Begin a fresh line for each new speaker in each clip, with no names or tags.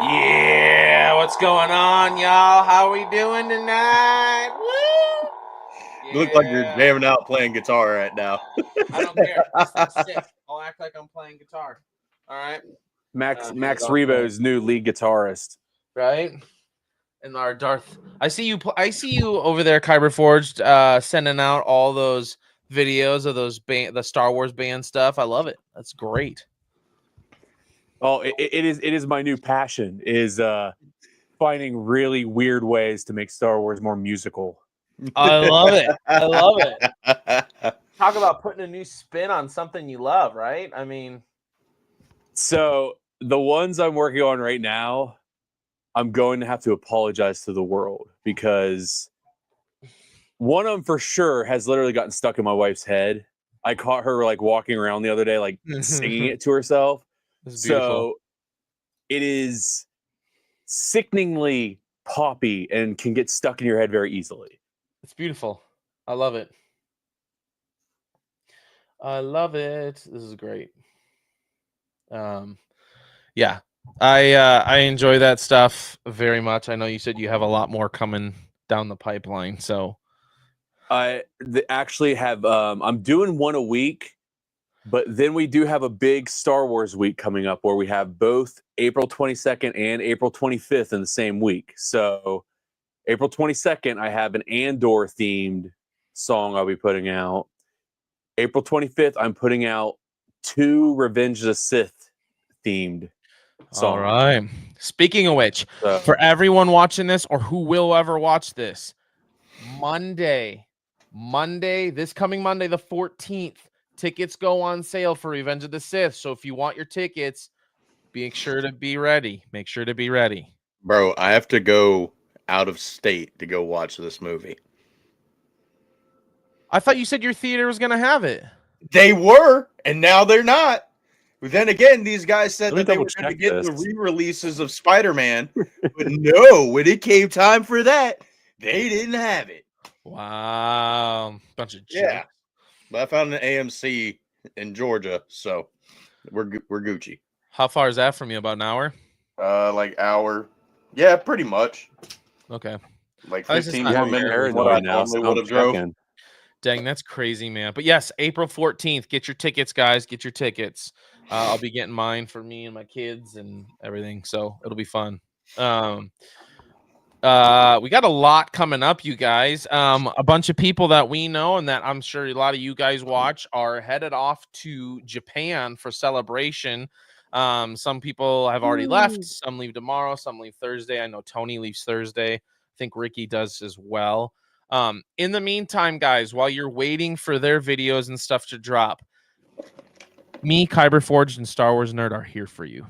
Yeah, what's going on, y'all? How we doing tonight? Woo!
You look like you're
Yeah,
jamming out playing guitar right now.
I don't care. This thing's sick. I'll act like I'm playing guitar. All right.
Max
Here's
Max
all right.
Rebo's new lead guitarist.
Right. And our Darth. I see you. I see you over there, Kyber Forged, sending out all those videos of those the Star Wars band stuff. I love it. That's great.
Oh, it is my new passion is finding really weird ways to make Star Wars more musical.
I love it. I love it. Talk about putting a new spin on something you love, right? I mean,
So the ones I'm working on right now, I'm going to have to apologize to the world because one of them for sure has literally gotten stuck in my wife's head. I caught her like walking around the other day, like singing it to herself.
it's beautiful.
So it is sickeningly poppy and can get stuck in your head very easily.
It's beautiful. I love it. I love it. This is great. Yeah. I enjoy that stuff very much. I know you said you have a lot more coming down the pipeline, so
I actually have I'm doing one a week, but then we do have a big Star Wars week coming up where we have both April 22nd and April 25th in the same week. So April 22nd, I have an Andor themed song I'll be putting out. April 25th, I'm putting out 2 Revenge of the Sith themed songs.
all right. Speaking of which,
So,
for everyone watching this or who will ever watch this, Monday, this coming Monday, the 14th, tickets go on sale for Revenge of the Sith. So if you want your tickets, make sure to be ready. Make sure to be ready.
Bro, I have to go out of state to go watch this movie.
I thought you said your theater was going to have it.
They were, and now they're not. But then again, these guys said
Let me
that they were
double
going to
check
get the
this.
re-releases of Spider-Man. But no, when it came time for that, they didn't have it.
Wow. Bunch of
Yeah.
jerks.
But I found an AMC in Georgia, so we're Gucci.
How far is that from you? About an hour?
Like hour. Yeah, pretty much.
Okay.
Like
Oh, this is
15
not
more
fair.
minutes
Aaron
than what I
right now,
normally
so
would have drove.
checking.
Dang, that's crazy, man. But yes, April 14th. Get your tickets, guys. Get your tickets. I'll be getting mine for me and my kids and everything. So it'll be fun. We got a lot coming up, you guys. A bunch of people that we know and that I'm sure a lot of you guys watch are headed off to Japan for Celebration. Some people have already left. Some leave tomorrow. Some leave Thursday. I know Tony leaves Thursday. I think Ricky does as well. In the meantime, guys, while you're waiting for their videos and stuff to drop, me, Kyber Forged, and Star Wars Nerd are here for you.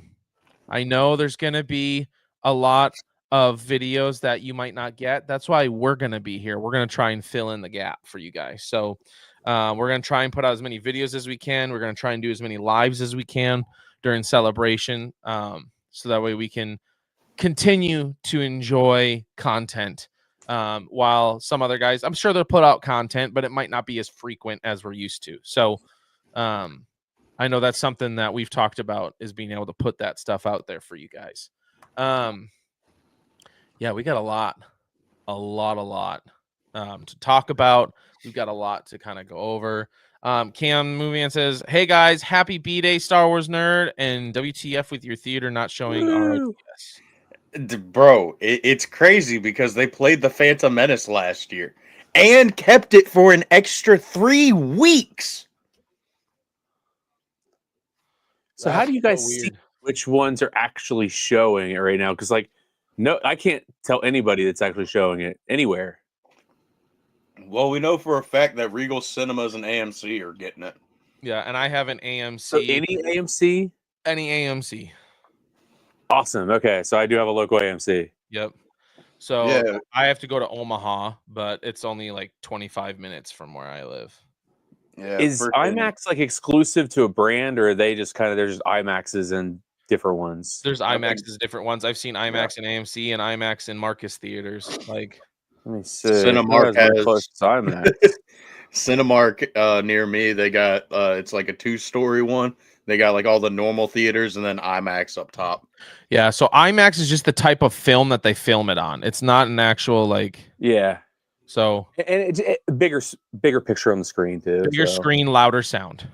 I know there's going to be a lot of videos that you might not get. That's why we're going to be here. We're going to try and fill in the gap for you guys. So we're going to try and put out as many videos as we can. We're going to try and do as many lives as we can during Celebration, so that way we can continue to enjoy content. While some other guys, I'm sure they'll put out content, but it might not be as frequent as we're used to. So I know that's something that we've talked about, is being able to put that stuff out there for you guys. Yeah, we got a lot to talk about. We've got a lot to kind of go over. Cam Movie says, "Hey guys, happy B-Day, Star Wars Nerd, and WTF with your theater not showing ROTS."
Bro, it's crazy because they played the Phantom Menace last year and kept it for an extra 3 weeks.
So how do you guys see which ones are actually showing it right now? Because no, I can't tell anybody that's actually showing it anywhere.
Well, we know for a fact that Regal Cinemas and AMC are getting it.
Yeah, and I have an AMC.
So any AMC?
Any AMC.
Awesome. Okay, so I do have a local AMC.
Yep. So
Yeah.
I have to go to Omaha, but it's only like 25 minutes from where I live.
Yeah.
Is IMAX like exclusive to a brand, or are they just there's just IMAXs and different ones?
There's IMAXs, different ones. I've seen IMAX and AMC and IMAX in Marcus theaters. Like,
let me see.
Cinemark has
close to IMAX.
Cinemark near me. They got it's like a 2-story one. They got like all the normal theaters and then IMAX up top.
Yeah, so IMAX is just the type of film that they film it on. It's not an actual like.
Yeah,
So
and it's bigger picture on the screen too.
bigger
so.
screen, louder sound.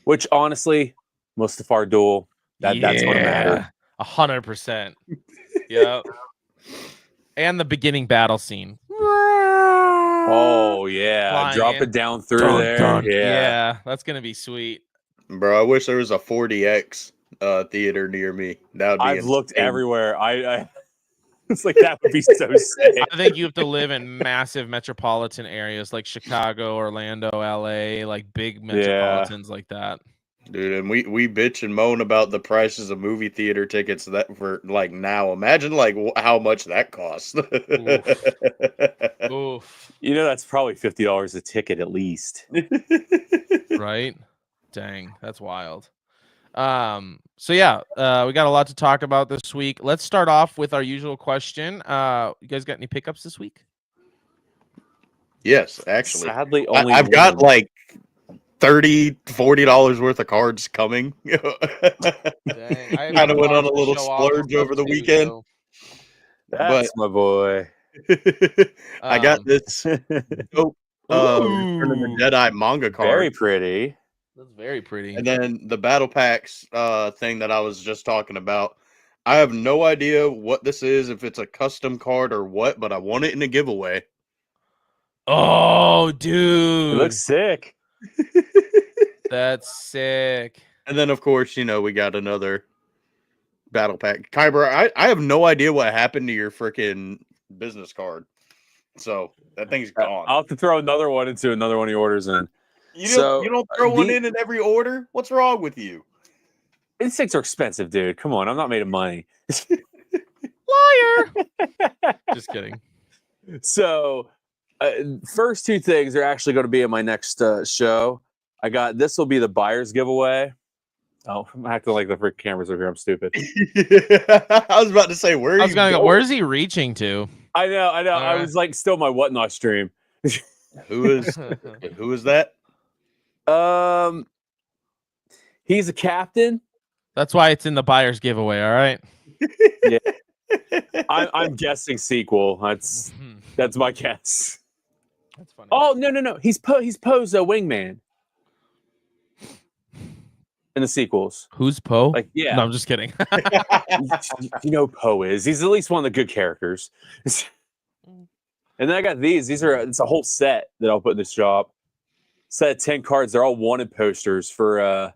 Which honestly, Mustafar Duel, that's what mattered.
100%. Yeah. And the beginning battle scene.
Oh yeah,
Flying
drop
in.
it down through
Dun,
there.
dun.
Yeah.
Yeah, that's gonna be sweet.
Bro, I wish there was a 40X theater near me. That would be
I've looked
insane.
everywhere. I it's like that would be so sick.
I think you have to live in massive metropolitan areas like Chicago, Orlando, LA, like big metropolitans like that.
Dude, and we bitch and moan about the prices of movie theater tickets that for like now. Imagine like how much that costs.
Oof.
You know that's probably $50 a ticket at least.
Right? Dang, that's wild. So yeah, we got a lot to talk about this week. Let's start off with our usual question. You guys got any pickups this week?
Yes, actually.
Sadly, only
I've got
one.
like $30-$40 worth of cards coming.
Dang, I
Kind of went on a little splurge over the weekend.
That's my boy.
I got this dope Return of the Jedi manga card.
Very pretty.
That's very pretty.
And then the battle packs thing that I was just talking about. I have no idea what this is, if it's a custom card or what, but I want it in a giveaway.
Oh,
It
dude,
looks sick.
that's sick.
And then, of course, we got another battle pack. Kyber, I have no idea what happened to your freaking business card. So that thing's gone.
I'll have to throw another one into another one of your orders in.
You
So,
don't throw one in every order? What's wrong with you?
These things are expensive, dude. Come on, I'm not made of money.
Liar. Just kidding.
So, first two things are actually going to be in my next show. I got this will be the buyer's giveaway. Oh, I'm acting like the freaking cameras are here. I'm stupid.
I was about to say, where are
I was
you
gonna go.
going?
Where's he reaching to?
I know. I
right.
was like still my whatnot stream.
Who is that?
He's a captain.
That's why it's in the buyer's giveaway. All right.
I'm guessing sequel. That's my guess.
That's funny.
Oh no. He's Poe's a wingman in the sequels.
Who's Poe?
Like
No, I'm just kidding.
You know Poe is. He's at least one of the good characters. And then I got these. It's a whole set that I'll put in this shop. Set of 10 cards. They're all wanted posters for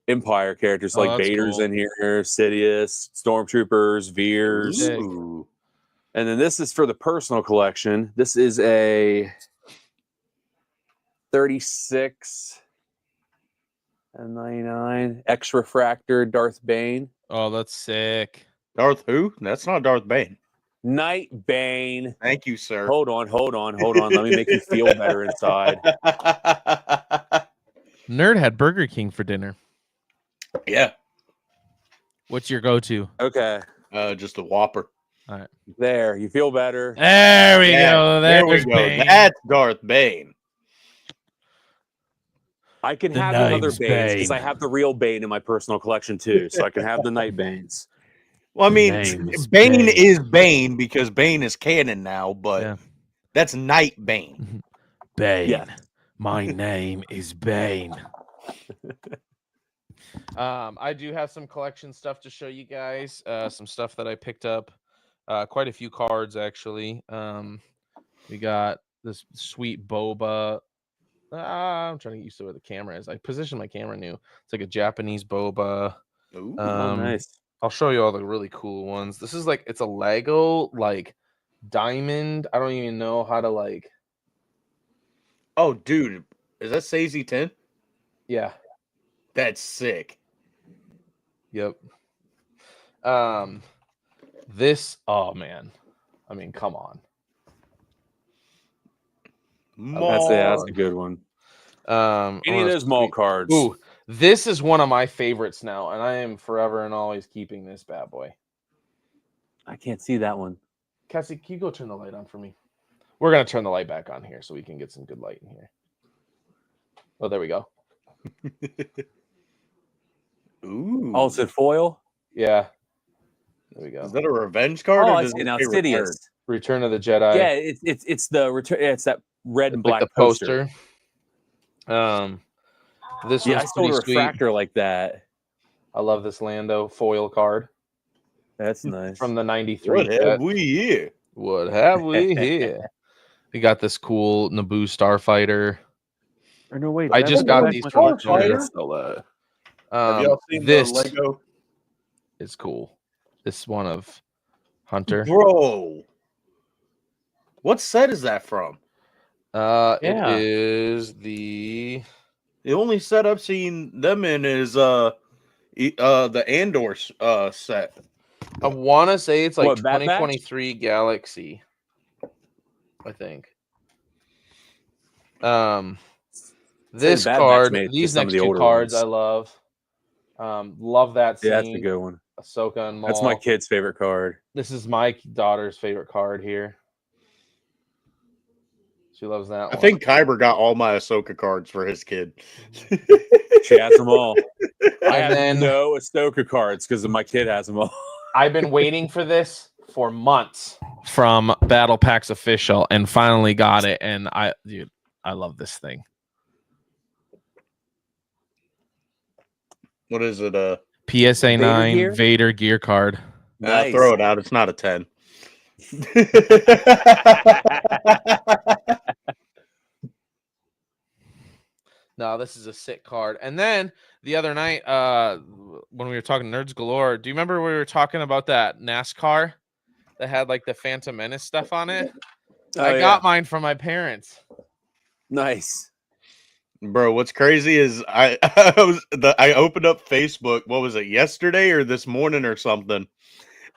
Empire characters like
that's
Vader's
cool.
in here, Sidious, Stormtroopers, Veers.
Sick.
Ooh.
And then this is for the personal collection. This is a 36 and 99 X Refractor Darth Bane.
Oh, that's sick.
Darth who? That's not Darth Bane.
Night Bane.
Thank you, sir.
Hold on. Let me make you feel better inside.
Nerd had Burger King for dinner.
Yeah.
What's your go-to?
Okay.
Just a Whopper.
There. You feel better.
There we
Yeah,
go.
there we
There's
go.
Bane.
That's Darth Bane.
I can
The
have another
name's
Banes because I
Bane.
have the real Bane in my personal collection too. So I can have the Night Banes.
Well, I mean,
Name is
Bane
Bane.
is Bane because Bane is canon now, but
Yeah.
that's Night Bane.
Bane.
Yeah.
My name is Bane. I do have some collection stuff to show you guys. Some stuff that I picked up. Quite a few cards actually. We got this sweet boba. I'm trying to get used to where the camera is. I positioned my camera new. It's like a Japanese boba.
Ooh.
Nice.
I'll show you all the really cool ones. This is like it's a Lego like diamond. I don't even know how to like.
Oh, dude, is that Sazy 10?
Yeah.
That's sick.
Yep. This. Oh man. I mean, come on.
That's a good one. Any of those mall cards.
Ooh, this is one of my favorites now, and I am forever and always keeping this bad boy.
I can't see that one.
Cassie, can you go turn the light on for me? We're gonna turn the light back on here so we can get some good light in here. Oh, there we go.
Ooh.
Oh, it's in foil.
Yeah. There we go.
Is that a revenge card?
Oh,
or
I
does
see
it
now.
say retired?
Sidious.
Return of the Jedi.
Yeah, it's the return. Yeah, it's that red and
It's like
black
the poster. This
Yeah,
was
I sold
pretty
a
sweet.
refractor like that.
I love this Lando foil card
That's nice.
from the '93.
What have we here?
What have we here? We got this cool Naboo Starfighter.
Or no, wait.
I
that
just
was
got
back
these
when
from
I
a
Starfighter?
sell that.
Have y'all seen
This
the Lego?
is cool. This one of Hunter.
Bro, what set is that from?
Yeah.
It is the
The only set I've seen them in is the Andor set.
I want to say it's like
What, Bad Batch?
2023 Galaxy. I think. This
Bad Batch
card,
made
these
some of
next
the
two
older
cards,
ones.
I love. Love that scene.
Yeah, that's a good one.
Ahsoka and Maul.
That's my kid's favorite card.
This is my daughter's favorite card here. She loves that
I
one.
think Kyber got all my Ahsoka cards for his kid.
She has them all. I have
then-
no Ahsoka cards because my kid has them all.
I've been waiting for this for months from Battle Packs Official and finally got it. And I love this thing.
What is it?
PSA
Vader
9
gear?
Vader gear card.
Nice.
Throw it out. It's not a 10.
No, this is a sick card. And then the other night, when we were talking Nerds Galore, do you remember we were talking about that NASCAR that had like the Phantom Menace stuff on it?
Oh,
I
yeah.
got mine from my parents.
Nice.
Bro, what's crazy is I opened up Facebook. What was it, yesterday or this morning or something?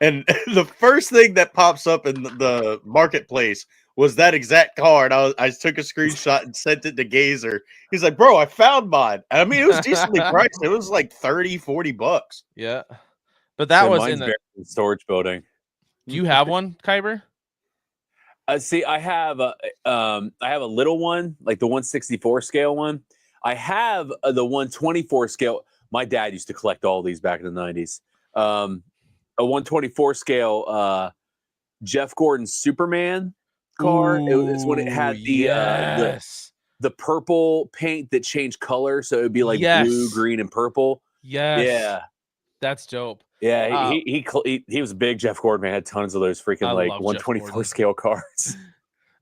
And the first thing that pops up in the marketplace was that exact card. I took a screenshot and sent it to Gazer. He's like, bro, I found mine. I mean, it was decently priced. It was like $30-$40.
Yeah. But that was
mine's
in the.
buried in the storage building.
Do you have one, Kyber?
See, I have a little one, like the 164 scale one. I have the 124 scale. My dad used to collect all these back in the 90s. A 124 scale Jeff Gordon Superman card. It's when it had the purple paint that changed color, so it would be like blue, green, and purple.
Yes.
Yeah,
That's dope.
yeah. He was a big Jeff Gordon man. Had tons of those freaking
I
like
love Jeff
124
Gordon.
scale cards.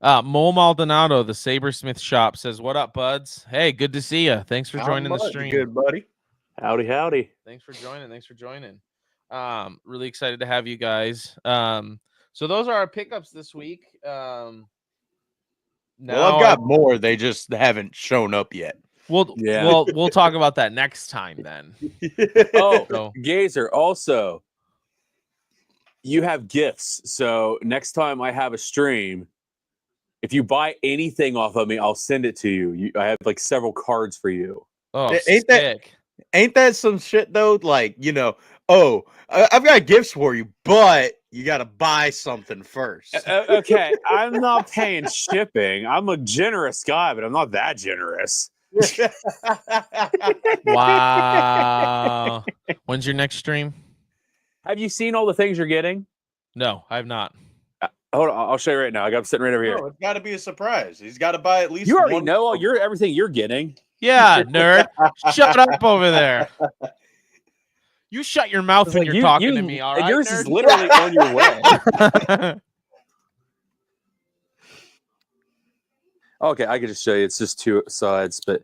Mo Maldonado, the Sabersmith shop, says, "What up, buds? Hey, good to see you. Thanks for joining the stream.
Good, buddy.
Howdy, howdy.
Thanks for joining. Really excited to have you guys. So those are our pickups this week.
Well, I've got more. They just haven't shown up yet.
We'll talk about that next time then.
Oh,
So,
Gazer, also, you have gifts. So next time I have a stream, if you buy anything off of me, I'll send it to you. I have like several cards for you.
oh,
Ain't that-
sick.
Ain't that some shit though? Like, I've got gifts for you, but you got to buy something first.
Okay, I'm not paying shipping. I'm a generous guy, but I'm not that generous.
Wow. When's your next stream?
Have you seen all the things you're getting?
No, I have not.
Hold on, I'll show you right now. I got them sitting right over here.
No, it's got to be a surprise. He's got to buy at least.
You already
one-
know everything you're getting.
Yeah, nerd. Shut up over there. You shut your mouth
It's
when
like,
you're talking to me, all right?
Yours
nerd?
is literally on your way. Okay, I could just show you. It's just two sides, but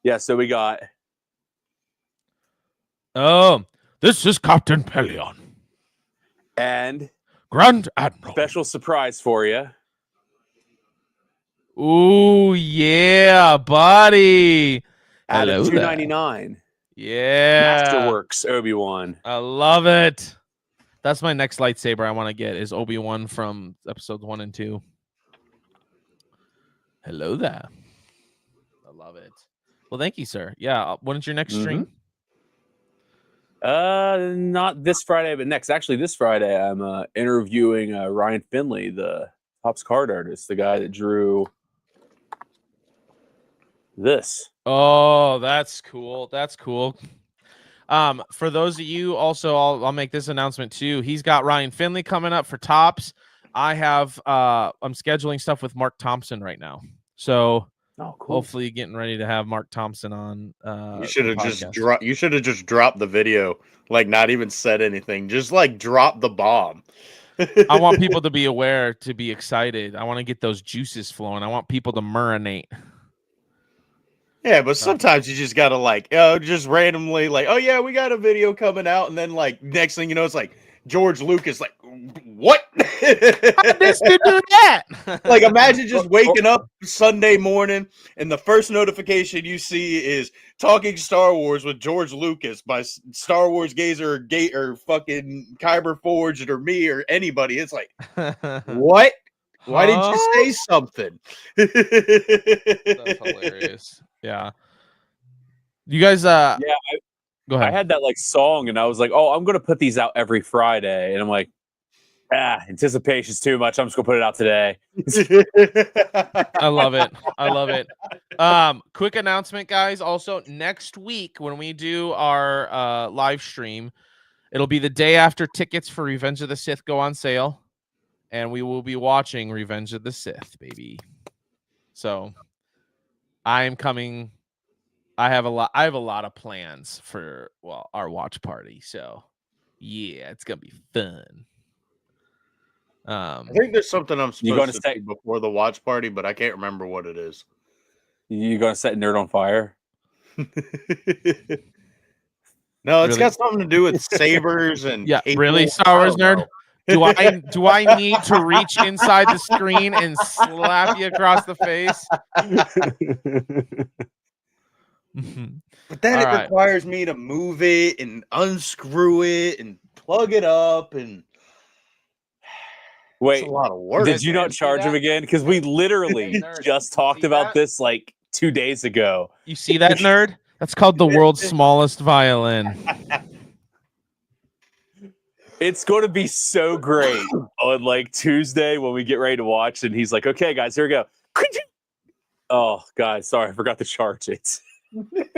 yeah. So we got
Oh, this is Captain Pelion,
and
Grand Admiral.
special surprise for you.
Ooh, yeah, buddy.
Out
Hello
of
there.
$2.99.
Yeah.
Masterworks Obi-Wan.
I love it. That's my next lightsaber I want to get is Obi-Wan from episodes 1 and 2. Hello there. I love it. Well, thank you, sir. Yeah. When's your next stream?
Not this Friday, but next. Actually, this Friday, I'm interviewing Ryan Finley, the Topps card artist, the guy that drew this.
Oh, that's cool. That's cool. For those of you, also, I'll make this announcement too. He's got Ryan Finley coming up for tops. I have I'm scheduling stuff with Mark Thompson right now. So hopefully getting ready to have Mark Thompson on.
You should have just dropped the video, like not even said anything. Just like drop the bomb.
I want people to be aware, to be excited. I want to get those juices flowing. I want people to marinate.
Yeah, but sometimes you just gotta like, just randomly like, oh yeah, we got a video coming out, and then like next thing you know, it's like George Lucas, like, what?
How did this dude do that?
Like, imagine just waking up Sunday morning and the first notification you see is Talking Star Wars with George Lucas by Star Wars Gazer or fucking Kyber Forged or me or anybody. It's like, what? Why didn't you say something?
That's hilarious. Yeah. You guys, go ahead.
I had that like song, and I was like, "Oh, I'm gonna put these out every Friday," and I'm like, anticipation's too much. I'm just gonna put it out today.
I love it. I love it. Quick announcement, guys. Also, next week when we do our live stream, it'll be the day after tickets for Revenge of the Sith go on sale, and we will be watching Revenge of the Sith, baby. So I am coming. I have a lot of plans for our watch party. So yeah, it's gonna be fun.
I think there's something I'm supposed to say before the watch party, but I can't remember what it is.
You gonna set Nerd on fire?
No, it's got something to do with sabers and
really, Star Wars nerd. Do I need to reach inside the screen and slap you across the face?
But then it requires me to move it and unscrew it and plug it up, and
wait,
it's a lot of work.
Did you not charge him again? Because we literally just talked about this like 2 days ago.
You see that, nerd? That's called the world's smallest violin.
It's going to be so great on like Tuesday when we get ready to watch, and he's like, "Okay, guys, here we go." Oh, God, sorry, I forgot to charge it.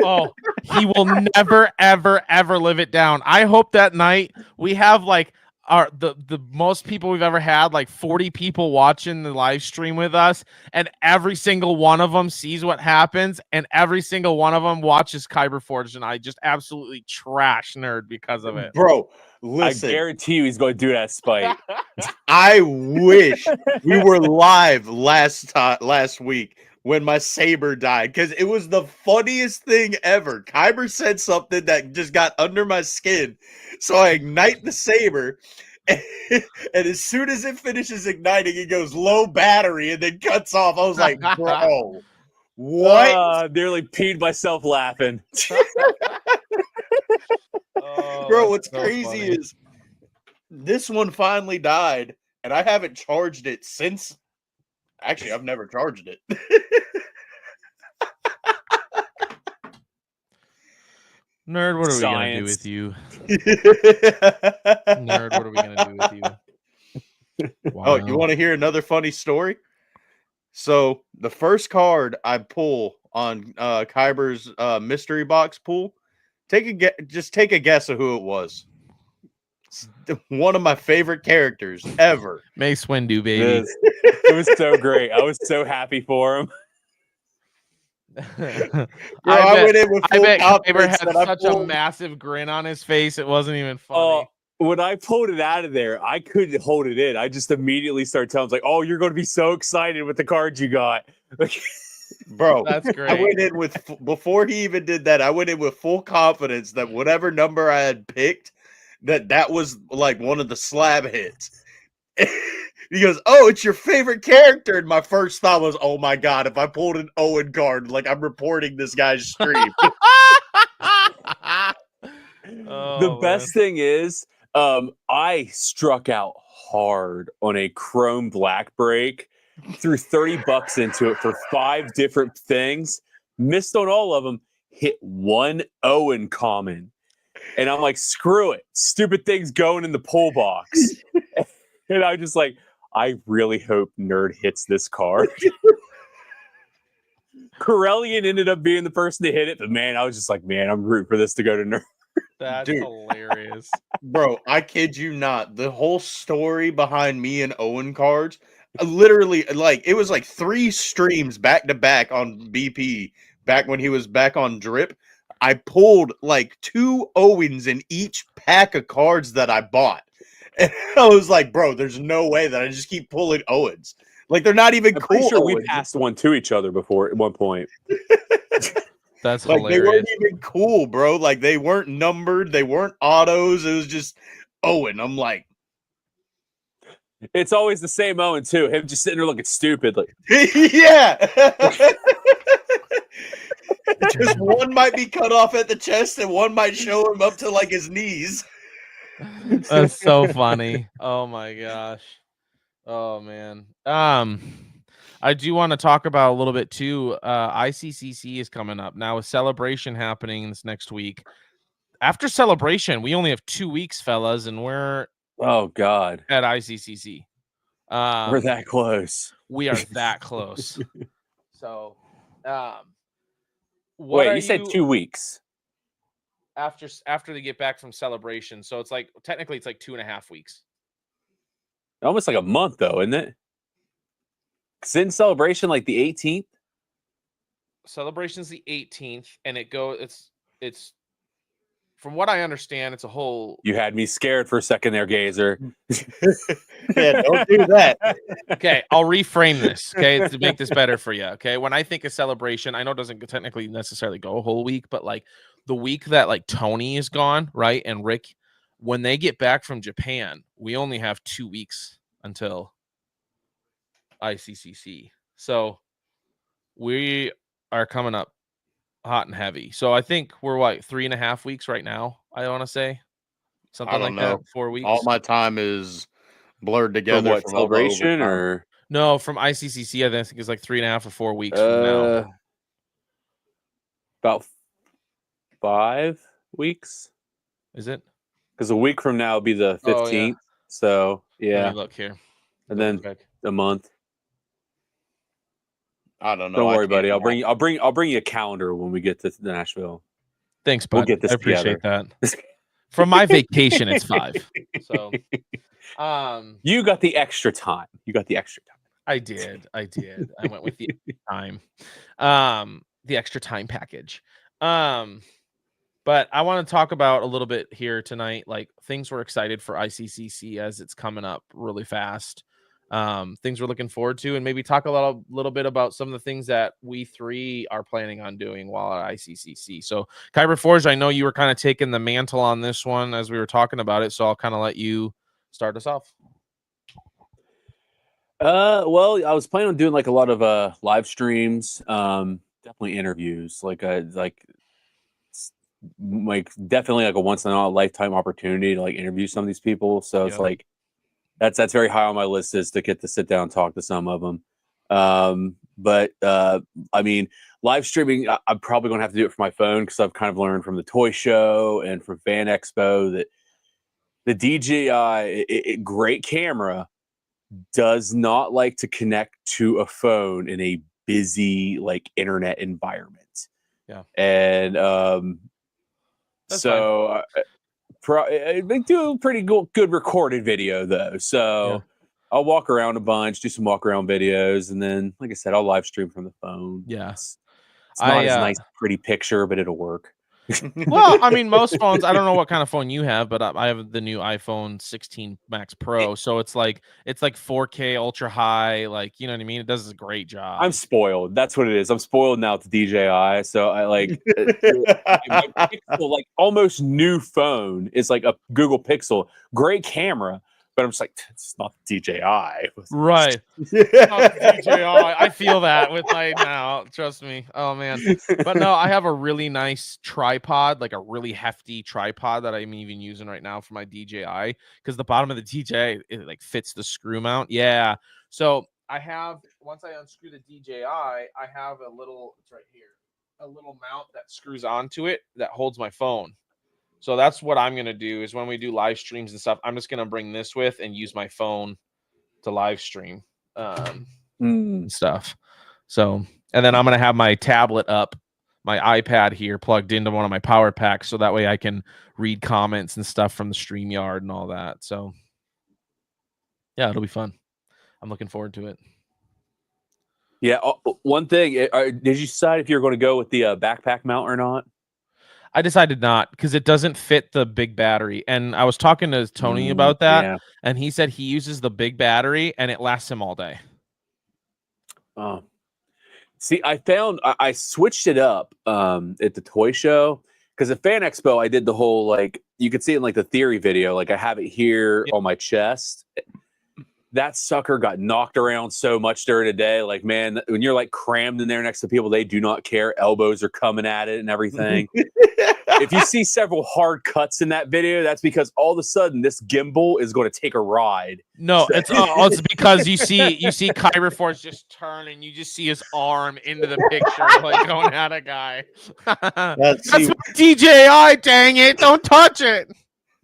Oh, he will never, ever, ever live it down. I hope that night we have like the most people we've ever had, like 40 people watching the live stream with us, and every single one of them sees what happens, and every single one of them watches Kyber Forged, and I just absolutely trash nerd because of it.
Bro, listen.
I guarantee you he's going to do that spite.
I wish we were live last week when my saber died, because it was the funniest thing ever. Kyber said something that just got under my skin, so I ignite the saber, and as soon as it finishes igniting, it goes low battery and then cuts off. I was like, bro, what?
Nearly peed myself laughing.
Bro, what's so crazy is this one finally died, and I haven't charged it since. Actually, I've never charged it.
Nerd, what are we going to do with you? Nerd, what are we going to do with you?
Wow. Oh, you want to hear another funny story? So, the first card I pull on Kyber's mystery box pool, just take a guess of who it was. It's one of my favorite characters ever.
Mace Windu, baby.
It was so great. I was so happy for him.
I went in with full
Kyber had such a massive grin on his face. It wasn't even funny.
When I pulled it out of there, I couldn't hold it in. I just immediately started telling him, like, "Oh, you're going to be so excited with the cards you got."
Bro,
that's great.
I went in with, before he even did that, I went in with full confidence that whatever number I had picked, that was like one of the slab hits. He goes, "Oh, it's your favorite character." And my first thought was, "Oh my God, if I pulled an Owen card, like I'm reporting this guy's stream."
The best thing is, I struck out hard on a Chrome Black break, threw $30 into it for 5 different things, missed on all of them, hit one Owen common. And I'm like, screw it. Stupid things going in the pull box. And I'm just like, I really hope Nerd hits this card. Corellian ended up being the person to hit it, but man, I was just like, man, I'm rooting for this to go to Nerd.
That's
Dude.
hilarious.
Bro, I kid you not. The whole story behind me and Owen cards, literally, like, it was like 3 streams back to back on BP back when he was back on Drip. I pulled like 2 Owens in each pack of cards that I bought. And I was like, bro, there's no way that I just keep pulling Owens. Like, they're not even
I'm
cool.
pretty sure we
Owens.
passed one to each other before at one point.
That's
Like, they weren't
hilarious.
even cool, bro. Like, they weren't numbered. They weren't autos. It was just Owen. I'm like,
It's always the same Owen too. Him just sitting there looking stupid. Like,
yeah. Just one might be cut off at the chest and one might show him up to like his knees.
That's so funny. Oh my gosh. Oh man. I do want to talk about a little bit too. ICCC is coming up now with Celebration happening this next week. After Celebration, we only have 2 weeks, fellas, and we're
oh god,
at ICCC.
we're that close.
We are that close. So, what
Wait,
are
you said 2 weeks.
after they get back from Celebration? So it's like technically it's like 2.5 weeks.
Almost like a month though, isn't it? Because in Celebration like the 18th.
Celebration's the 18th, and it's from what I understand, it's a whole.
You had me scared for a second there, Gazer.
Yeah, don't do that.
Okay, I'll reframe this, okay, to make this better for you. Okay, when I think of Celebration, I know it doesn't technically necessarily go a whole week, but like the week that like Tony is gone, right, and Rick, when they get back from Japan, we only have 2 weeks until ICCC. So we are coming up hot and heavy. So I think we're 3.5 weeks right now. I want to say something like that. 4 weeks.
All my time is blurred
From
together.
what,
from all the
Celebration
overtime.
or
No, from ICCC, I think it's like 3.5 or 4 weeks from now.
About 5 weeks.
Is it?
Because a week from now will be the 15th.
Oh, yeah.
So
Let
yeah,
me look here.
and then a month.
I don't know.
Don't
I
worry, buddy.
can't
I'll bring you a calendar when we get to Nashville.
Thanks,
We'll
bud.
get this
I appreciate
together.
that. From my vacation, it's 5. So,
You got the extra time.
I did. I went with the time. The extra time package. But I want to talk about a little bit here tonight, like things we're excited for ICCC as it's coming up really fast. Things we're looking forward to, and maybe talk a little bit about some of the things that we 3 are planning on doing while at ICCC. So, Kyber Forge, I know you were kind of taking the mantle on this one as we were talking about it, so I'll kind of let you start us off.
Well, I was planning on doing like a lot of live streams, definitely interviews, like definitely like a once in a lifetime opportunity to like interview some of these people. So it's like that's very high on my list, is to get to sit down and talk to some of them. But I mean, live streaming, I'm probably gonna have to do it for my phone, because I've kind of learned from the toy show and from Fan Expo that the DJI, great camera, does not like to connect to a phone in a busy like internet environment.
Yeah.
And
That's
so they do a pretty good recorded video though. So I'll walk around a bunch, do some walk around videos, and then, like I said, I'll live stream from the phone.
Yeah.
It's not as nice, pretty picture, but it'll work.
Well, I mean, most phones, I don't know what kind of phone you have, but I have the new iPhone 16 Max Pro. So it's like 4K ultra high, like, you know what I mean? It does a great job.
I'm spoiled. That's what it is. I'm spoiled now with the DJI. So I like my Pixel, like almost new phone is like a Google Pixel, great camera, but I'm just like, it's not DJI.
Right. Not DJI. I feel that with my now. Trust me. Oh man. But no, I have a really nice tripod, like a really hefty tripod that I'm even using right now for my DJI, because the bottom of the DJI, it like fits the screw mount. Yeah. So I have, once I unscrew the DJI, I have a little, it's right here, a little mount that screws onto it that holds my phone. So that's what I'm going to do, is when we do live streams and stuff, I'm just going to bring this with and use my phone to live stream and stuff. So, and then I'm gonna have my tablet up, my iPad here plugged into one of my power packs, so that way I can read comments and stuff from the StreamYard and all that. So, yeah, it'll be fun. I'm looking forward to it.
Yeah. One thing, did you decide if you're going to go with the backpack mount or not?
I decided not because it doesn't fit the big battery. And I was talking to Tony about that,
Yeah.
and he said he uses the big battery and it lasts him all day.
Oh. See, I switched it up at the toy show because at Fan Expo I did the whole like you could see it in like the theory video, like I have it here on my chest. That sucker got knocked around so much during the day. Like, man, when you're like crammed in there next to people, they do not care. Elbows are coming at it and everything. If you see several hard cuts in that video, that's because all of a sudden this gimbal is going to take a ride.
No, it's because you see Kyber Force just turn and you just see his arm into the picture, like going at a guy. That's my DJI, dang it! Don't touch it.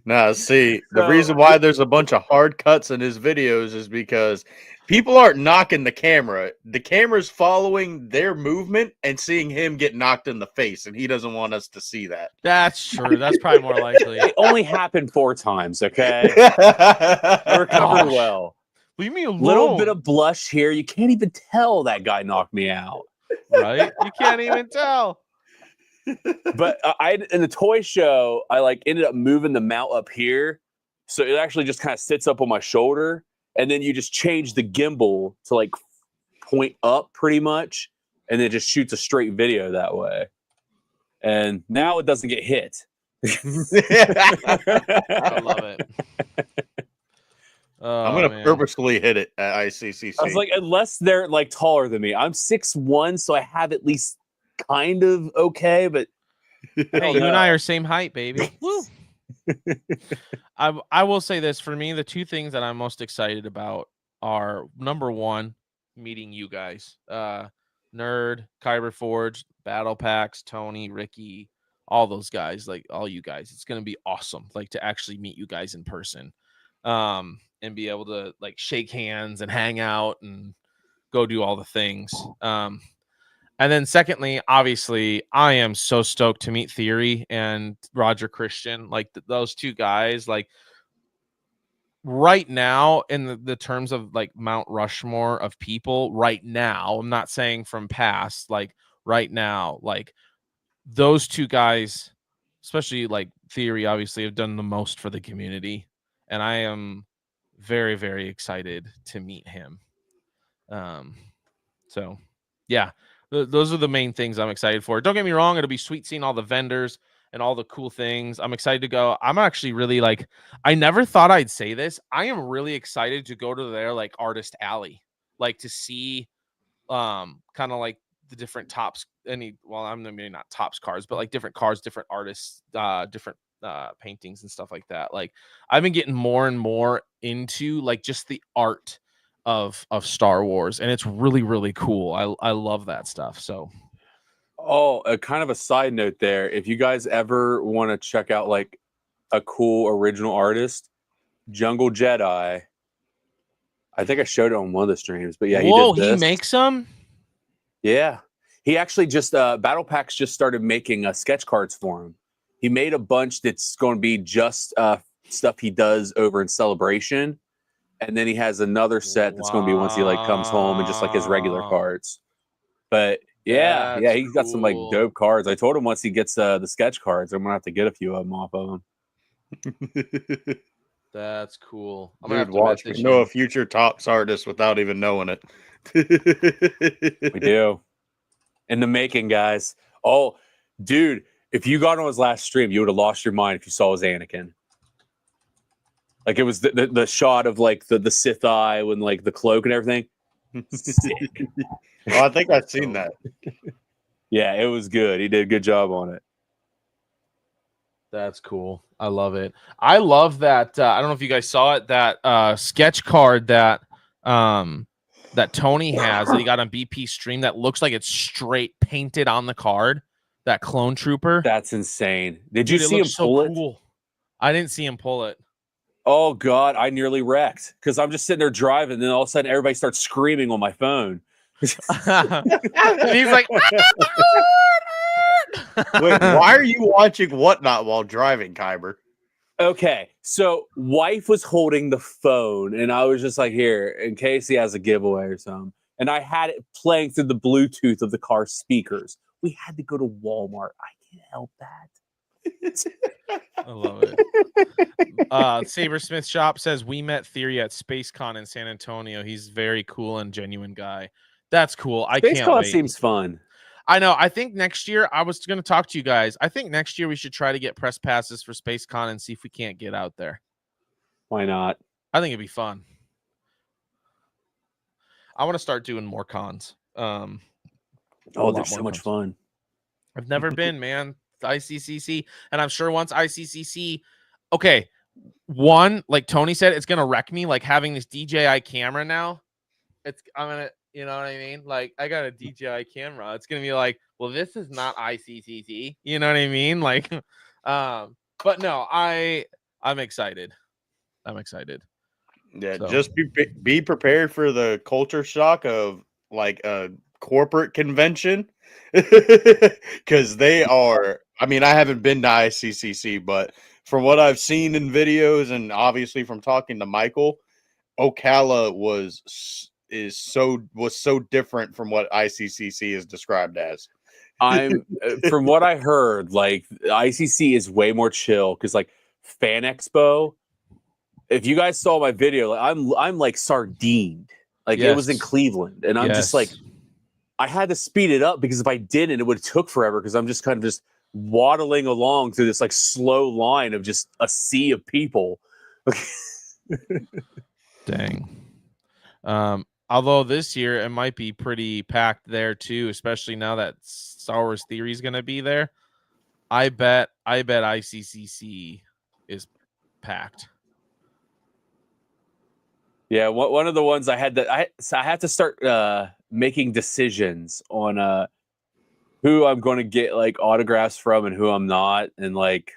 Nah, see, the reason why there's a bunch of hard cuts in his videos is because people aren't knocking the camera. The camera's following their movement and seeing him get knocked in the face, and he doesn't want us to see that.
That's true. That's probably more likely.
It only happened 4 times, okay? I recovered well.
Leave me alone.
Little bit of blush here. You can't even tell that guy knocked me out.
Right? You can't even tell.
But in the toy show, I like ended up moving the mount up here, so it actually just kind of sits up on my shoulder, and then you just change the gimbal to like point up pretty much, and then it just shoots a straight video that way. And now it doesn't get hit.
I love it.
I'm gonna purposely hit it at ICCC.
I was like, unless they're like taller than me, I'm 6'1", so I have at least kind of okay, but
hey, you and I are same height, baby. Woo. I will say this, for me, the 2 things that I'm most excited about are, number 1, meeting you guys. Nerd, Kyber Forge, Battle Packs, Tony, Ricky, all those guys, like all you guys. It's gonna be awesome, like to actually meet you guys in person. And be able to like shake hands and hang out and go do all the things. And then secondly, obviously, I am so stoked to meet Theory and Roger Christian. Like those 2 guys, like right now in the terms of like Mount Rushmore of people right now, I'm not saying from past, like right now, like those 2 guys, especially like Theory, obviously have done the most for the community. And I am very, very excited to meet him. So yeah. Those are the main things I'm excited for. Don't get me wrong. It'll be sweet seeing all the vendors and all the cool things. I'm excited to go. I'm actually really like, I never thought I'd say this. I am really excited to go to their like artist alley, like to see kind of like the different tops. I'm maybe not tops cards, but like different cards, different artists, different paintings and stuff like that. Like I've been getting more and more into like just the art of Star Wars, and it's really, really cool. I love that stuff. So
kind of a side note there, if you guys ever want to check out like a cool original artist, Jungle Jedi, I think I showed it on one of the streams, but yeah,
he makes them.
Yeah, he actually just Battle Packs just started making sketch cards for him. He made a bunch that's going to be just stuff he does over in Celebration. And then he has another set that's going to be once he like comes home and just like his regular cards. But yeah, he's got some like dope cards. I told him once he gets the sketch cards, I'm gonna have to get a few of them off of him.
That's cool.
I'm gonna have to watch me know a future Tops artist without even knowing it.
We do. In the making, guys. Oh, dude, if you got on his last stream, you would have lost your mind if you saw his Anakin. Like it was the shot of like the Sith eye when like the cloak and everything. Sick.
Oh, I think I've seen that.
Yeah, it was good. He did a good job on it.
That's cool. I love it. I love that. I don't know if you guys saw it. That sketch card that that Tony has that he got on BP stream that looks like it's straight painted on the card. That clone trooper.
That's insane. Did you see him pull it?
Cool. I didn't see him pull it.
Oh God, I nearly wrecked because I'm just sitting there driving, and then all of a sudden everybody starts screaming on my phone.
And he's like,
Wait, why are you watching Whatnot while driving, Kyber?
Okay, so wife was holding the phone, and I was just like, here, in case he has a giveaway or something. And I had it playing through the Bluetooth of the car speakers. We had to go to Walmart. I can't help that.
I love it. Sabersmith Shop says we met Theory at SpaceCon in San Antonio. He's very cool and genuine guy. That's cool. I can't
SpaceCon
wait.
seems fun.
I know. I think next year, I was going to talk to you guys. I think next year we should try to get press passes for SpaceCon and see if we can't get out there.
Why not?
I think it'd be fun. I want to start doing more cons.
Oh,
lot
they're so
more
much
cons.
fun.
I've never been, man. ICCC, and I'm sure once ICCC, okay, one, like Tony said, it's gonna wreck me. Like having this DJI camera now, I'm gonna, you know what I mean? Like I got a DJI camera. It's gonna be like, well, this is not ICCC. You know what I mean? Like, but no, I'm excited. I'm excied.
Yeah,
So.
just be prepared for the culture shock of like a corporate convention, because they are. I mean, I haven't been to ICCC, but from what I've seen in videos and obviously from talking to Michael, Ocala was so different from what ICCC is described as.
I'm from what I heard, like ICC is way more chill because like Fan Expo. If you guys saw my video, like, I'm like sardined. Like it was in
Yes.
Cleveland, and I'm just like,
Yes.
I had to speed it up because if I didn't, it would have took forever because I'm just kind of just waddling along through this like slow line of just a sea of people.
Dang. Although this year it might be pretty packed there too, especially now that Star Wars Theory is going to be there. I bet ICCC is packed.
Yeah, one of the ones I had that I had to start making decisions on who I'm going to get like autographs from and who I'm not, and like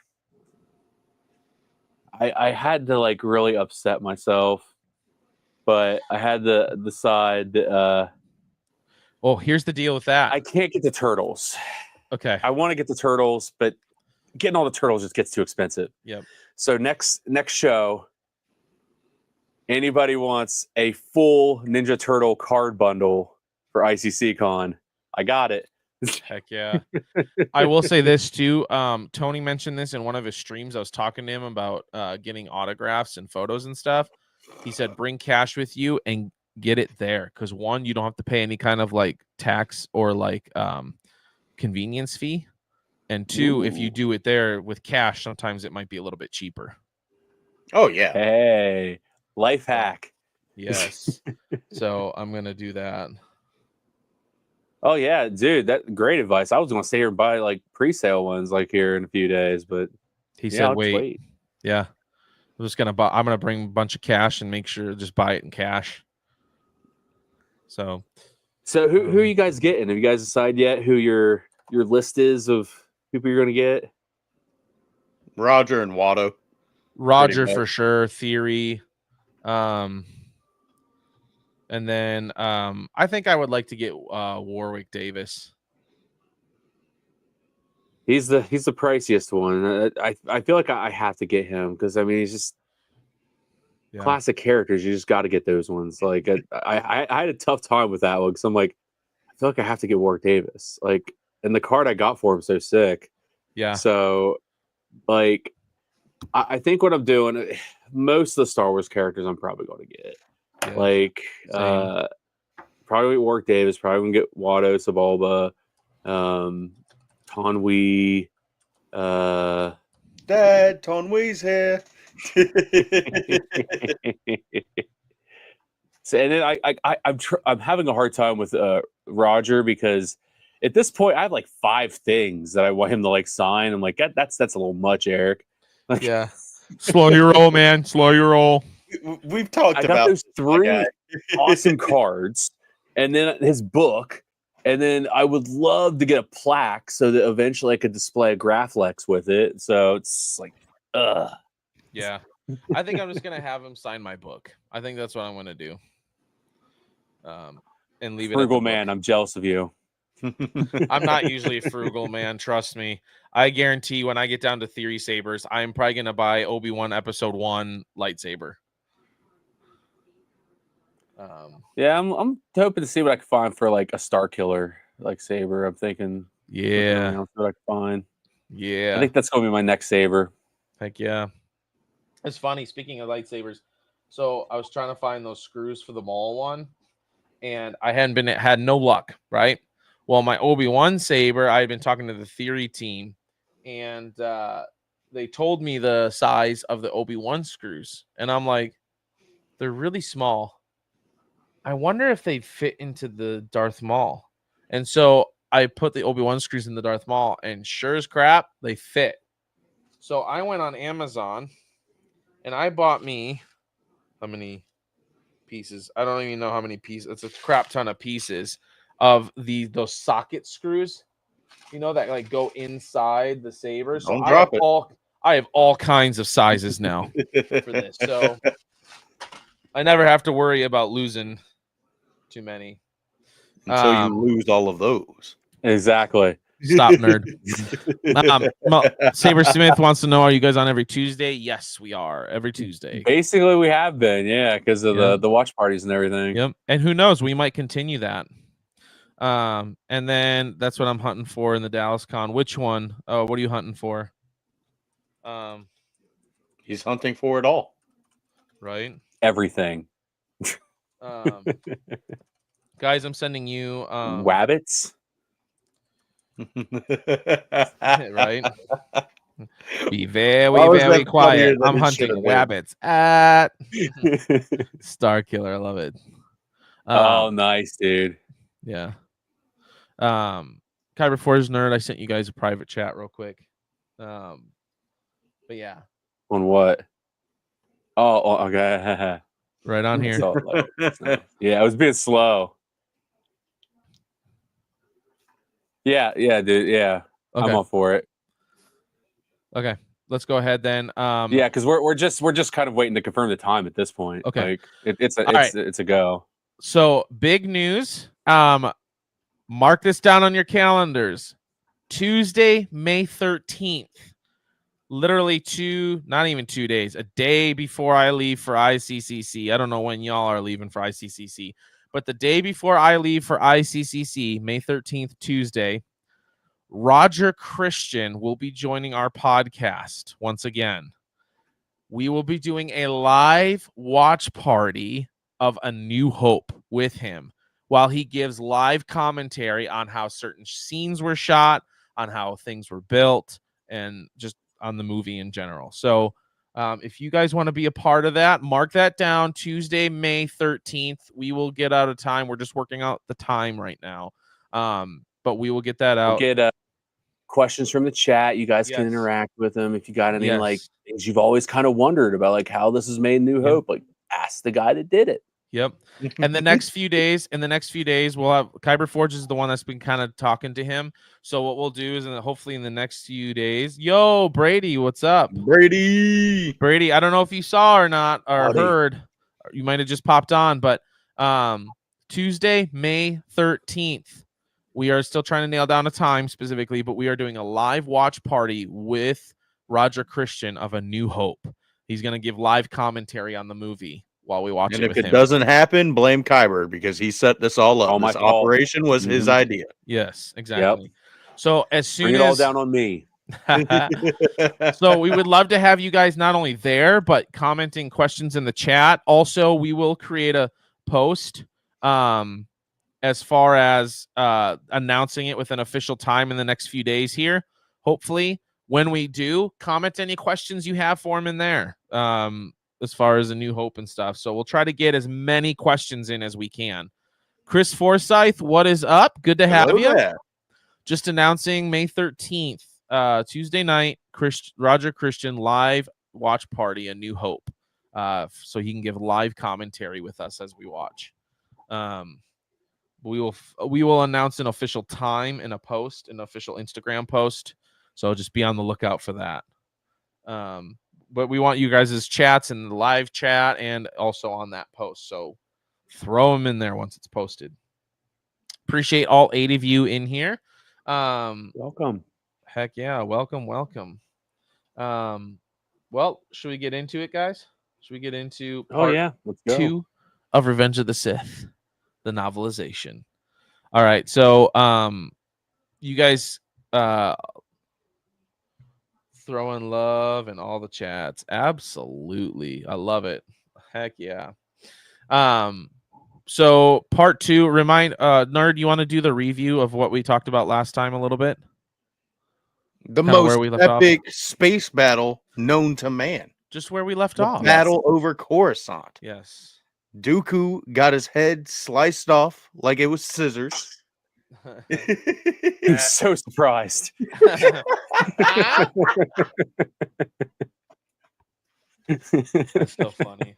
I had to like really upset myself, but I had to decide that
Oh, here's the deal with that.
I can't get the turtles.
Okay.
I want to get the turtles, but getting all the turtles just gets too expensive.
Yep.
So next show, anybody wants a full Ninja Turtle card bundle for ICC Con, I got it.
Heck yeah. I will say this too. Tony mentioned this in one of his streams. I was talking to him about getting autographs and photos and stuff. He said, bring cash with you and get it there. Because one, you don't have to pay any kind of like tax or like convenience fee. And two, if you do it there with cash, sometimes it might be a little bit cheaper.
Oh yeah.
Hey, life hack.
Yes. So I'm gonna do that.
Oh yeah, dude, that great advice. I was gonna stay here and buy like pre-sale ones like here in a few days, but
He
yeah,
said,
I'll just
wait. Yeah. I'm just gonna buy. I'm gonna bring a bunch of cash and make sure just buy it in cash. So
who are you guys getting? Have you guys decided yet who your list is of people you're gonna get?
Roger and Watto.
Roger
much.
for sure, Theory. And then I think I would like to get Warwick Davis.
He's the priciest one. I feel like I have to get him because I mean he's just classic characters. You just got to get those ones. Like I had a tough time with that one because I'm like I feel like I have to get Warwick Davis. Like and the card I got for him so sick.
Yeah.
So like I think what I'm doing, most of the Star Wars characters I'm probably going to get.
Yeah.
Like
Same.
probably Warwick Davis. Probably gonna get Watto, Sebulba, Tonwi.
Dad, Tonwee's here.
So and then I'm having a hard time with Roger because at this point I have like 5 things that I want him to like sign. I'm like that's a little much, Eric. Like,
Yeah. Slow your roll, man. Slow your roll.
We've talked
I got
about
those 3 awesome cards, and then his book, and then I would love to get a plaque so that eventually I could display a Graflex with it. So it's like,
Yeah. I think I'm just gonna have him sign my book. I think that's what I'm gonna do. and leave it.
Frugal
at the
man,
book.
I'm jealous of you.
I'm not usually a frugal man. Trust me. I guarantee when I get down to theory sabers, I'm probably gonna buy Obi-Wan Episode 1 lightsaber.
Yeah, I'm hoping to see what I can find for like a Star Killer like saber. I'm thinking, looking
Yeah,
around, see what I can find.
yeah.
I think that's gonna be my next saber.
Heck yeah. It's funny. Speaking of lightsabers, so I was trying to find those screws for the Maul one, and I had no luck. Right. Well, my Obi-Wan saber, I had been talking to the theory team, and they told me the size of the Obi-Wan screws, and I'm like, they're really small. I wonder if they fit into the Darth Maul. And so I put the Obi-Wan screws in the Darth Maul, and sure as crap, they fit. So I went on Amazon and I bought me how many pieces? I don't even know how many pieces. It's a crap ton of pieces of those socket screws. You know that like go inside the saber. So
Don't drop it.
I have all kinds of sizes now for this. So I never have to worry about losing too many.
Until you lose all of those.
Exactly.
Stop, nerd. Saber Smith wants to know: are you guys on every Tuesday? Yes, we are every Tuesday.
Basically, we have been, yeah, because of the watch parties and everything.
Yep. And who knows? We might continue that. And then that's what I'm hunting for in the Dallas Con. Which one? Oh, what are you hunting for?
He's hunting for it all.
Right.
Everything.
Guys, I'm sending you
Wabbits.
Right. Be very quiet. I'm hunting wabbits at Star Killer. I love it.
Oh, nice, dude.
Yeah. Kyber Forge Nerd, I sent you guys a private chat real quick. But yeah.
On what? Oh, okay.
Right on here.
Yeah, I was being slow. Yeah, dude. Yeah.
Okay.
I'm all for it.
Okay. Let's go ahead then.
Yeah, because we're just kind of waiting to confirm the time at this point.
Okay.
Like it's a go.
So big news. Mark this down on your calendars. Tuesday, May 13th. Literally not even 2 days, a day before I leave for ICCC. I don't know when y'all are leaving for ICCC, but the day before I leave for ICCC, May 13th, Tuesday, Roger Christian will be joining our podcast once again. We will be doing a live watch party of A New Hope with him while he gives live commentary on how certain scenes were shot, on how things were built, and just on the movie in general. So if you guys want to be a part of that, mark that down. Tuesday, May 13th. We will get out of time. We're just working out the time right now. But we will get that out.
We'll get questions from the chat. You guys can interact with them. If you got any like things you've always kind of wondered about, like how this is made New Hope, like ask the guy that did it.
Yep. And the next few days, we'll have Kyber Forge is the one that's been kind of talking to him. So what we'll do is, hopefully in the next few days, yo, Brady, what's up?
Brady,
I don't know if you saw or not or heard. You might have just popped on, but Tuesday, May 13th, we are still trying to nail down a time specifically, but we are doing a live watch party with Roger Christian of A New Hope. He's going to give live commentary on the movie while we watch it.
And if it doesn't happen, blame Kyber because he set this all up. This operation was his idea.
Yes, exactly. Yep. So as soon
Bring it all down on me.
So we would love to have you guys not only there, but commenting questions in the chat. Also, we will create a post as far as announcing it with an official time in the next few days here. Hopefully, when we do, comment any questions you have for him in there. As far as A New Hope and stuff. So we'll try to get as many questions in as we can. Chris Forsyth, what is up? Good to have you.
There.
Just announcing May 13th, Tuesday night, Roger Christian live watch party, A New Hope. So he can give live commentary with us as we watch. We will announce an official time in an official Instagram post. So just be on the lookout for that. But we want you guys' chats in the live chat and also on that post. So throw them in there once it's posted. Appreciate all 8 of you in here.
Welcome.
Heck yeah, welcome. Well, should we get into it, guys? Should we get into part
Let's go.
2 of Revenge of the Sith, the novelization? All right, so you guys throwing love in all the chats. Absolutely. I love it. Heck yeah. So part 2, remind Nerd, you want to do the review of what we talked about last time a little bit?
The
Kinda where
most
we left off.
epic space battle known to man.
Just where we left
The
off.
battle over Coruscant.
Yes.
Dooku got his head sliced off like it was scissors.
I'm so surprised.
That's so funny.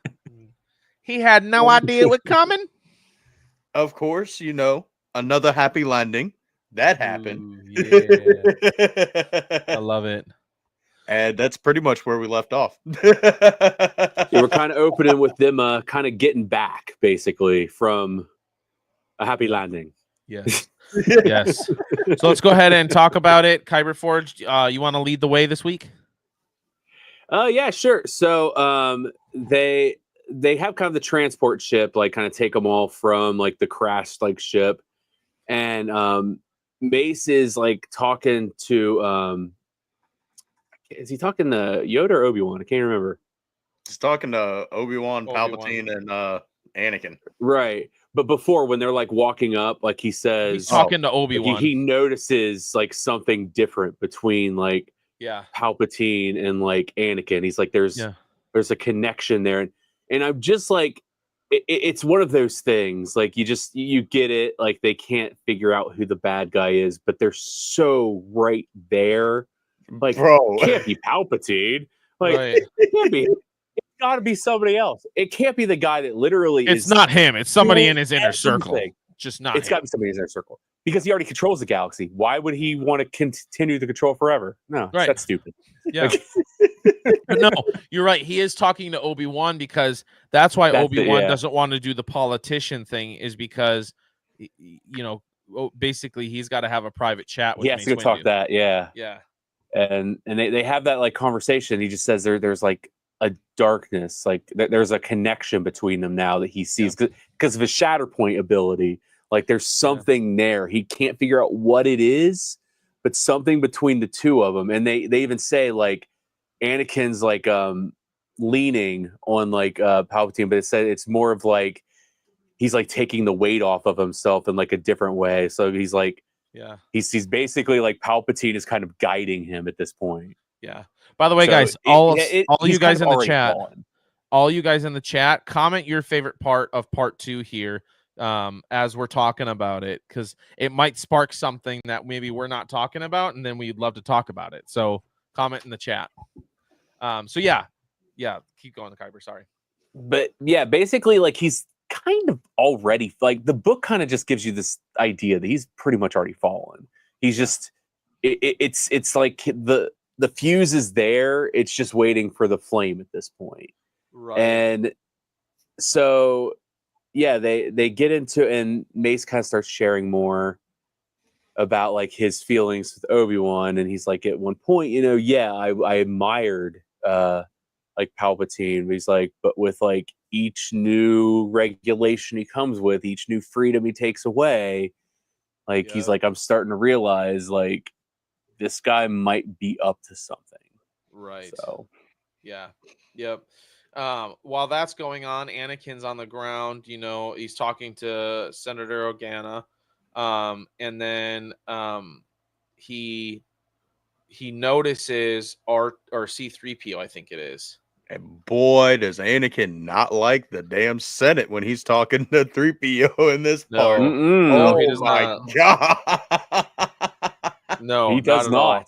He had no idea it was coming.
Of course, another happy landing. That happened.
Ooh, yeah. I love it.
And that's pretty much where we left off.
We're kind of opening with them kind of getting back, basically, from a happy landing.
Yes. Yes. So let's go ahead and talk about it. Kyber Forge, you want to lead the way this week?
Yeah, sure. So they have kind of the transport ship, like kind of take them all from like the crashed like ship. And Mace is like talking to is he talking to Yoda or Obi-Wan? I can't remember.
He's talking to Obi-Wan,
Obi-Wan.
Palpatine, and Anakin.
Right. But before, when they're like walking up, like he says,
He's talking to
like,
Obi-Wan.
he notices like something different between like
Yeah.
Palpatine and like Anakin. He's like, there's a connection there, and I'm just like, it's one of those things. Like you get it. Like they can't figure out who the bad guy is, but they're so right there. Like,
Bro,
it can't be Palpatine. Like,
Right.
it can't be. It's got to be somebody else. It can't be the guy that literally
It's
is.
not him. It's somebody in his inner
everything.
circle. Just not
It's got to
him.
be somebody in his inner circle because he already controls the galaxy. Why would he want to continue to control forever? No,
Right.
that's stupid.
Yeah.
Like-
But no, you're right. He is talking to Obi-Wan because that's why
That's
Obi-Wan
yeah.
doesn't want to do the politician thing, is because basically he's got to have a private chat with
He has
Mace
to go talk
Windu.
that, yeah.
Yeah.
And they have that like conversation. He just says there's like a darkness, like there's a connection between them now that he sees because of his Shatterpoint ability. Like there's something there. He can't figure out what it is, but something between the two of them. And they even say like Anakin's like leaning on like Palpatine, but it said it's more of like he's like taking the weight off of himself in like a different way. So he's like,
Yeah.
he's basically like Palpatine is kind of guiding him at this point.
Yeah. By the way,
So
guys, all
he's
you guys
kind
in
of
the
already
chat,
fallen.
all you guys in the chat, comment your favorite part of part 2 here as we're talking about it, because it might spark something that maybe we're not talking about, and then we'd love to talk about it. So comment in the chat. So yeah, keep going, Kyber. Sorry.
But yeah, basically like he's kind of already like the book kind of just gives you this idea that he's pretty much already fallen. He's just it's like the fuse is there. It's just waiting for the flame at this point.
Right.
And so yeah, they get into, and Mace kind of starts sharing more about like his feelings with Obi-Wan, and he's like, at one point, I admired like Palpatine, but he's like, but with like each new regulation he comes with, each new freedom he takes away, like he's like, I'm starting to realize like this guy might be up to something.
Right.
So
yeah. Yep. While that's going on, Anakin's on the ground. He's talking to Senator Organa, and then he notices or C-3PO, I think it is.
And boy, does Anakin not like the damn Senate when he's talking to 3PO in this part.
No, he does
my
not.
God.
No,
he does
not.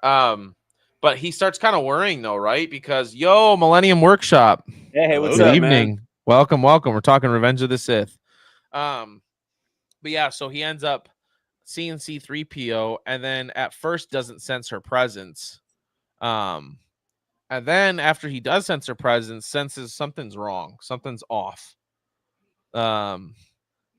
But he starts kind of worrying though, right? Because Millennium Workshop.
hey, what's
Good
up,
evening.
man?
Welcome. We're talking Revenge of the Sith. But yeah, so he ends up seeing C-3PO, and then at first doesn't sense her presence. And then after he does sense her presence, senses something's wrong, something's off.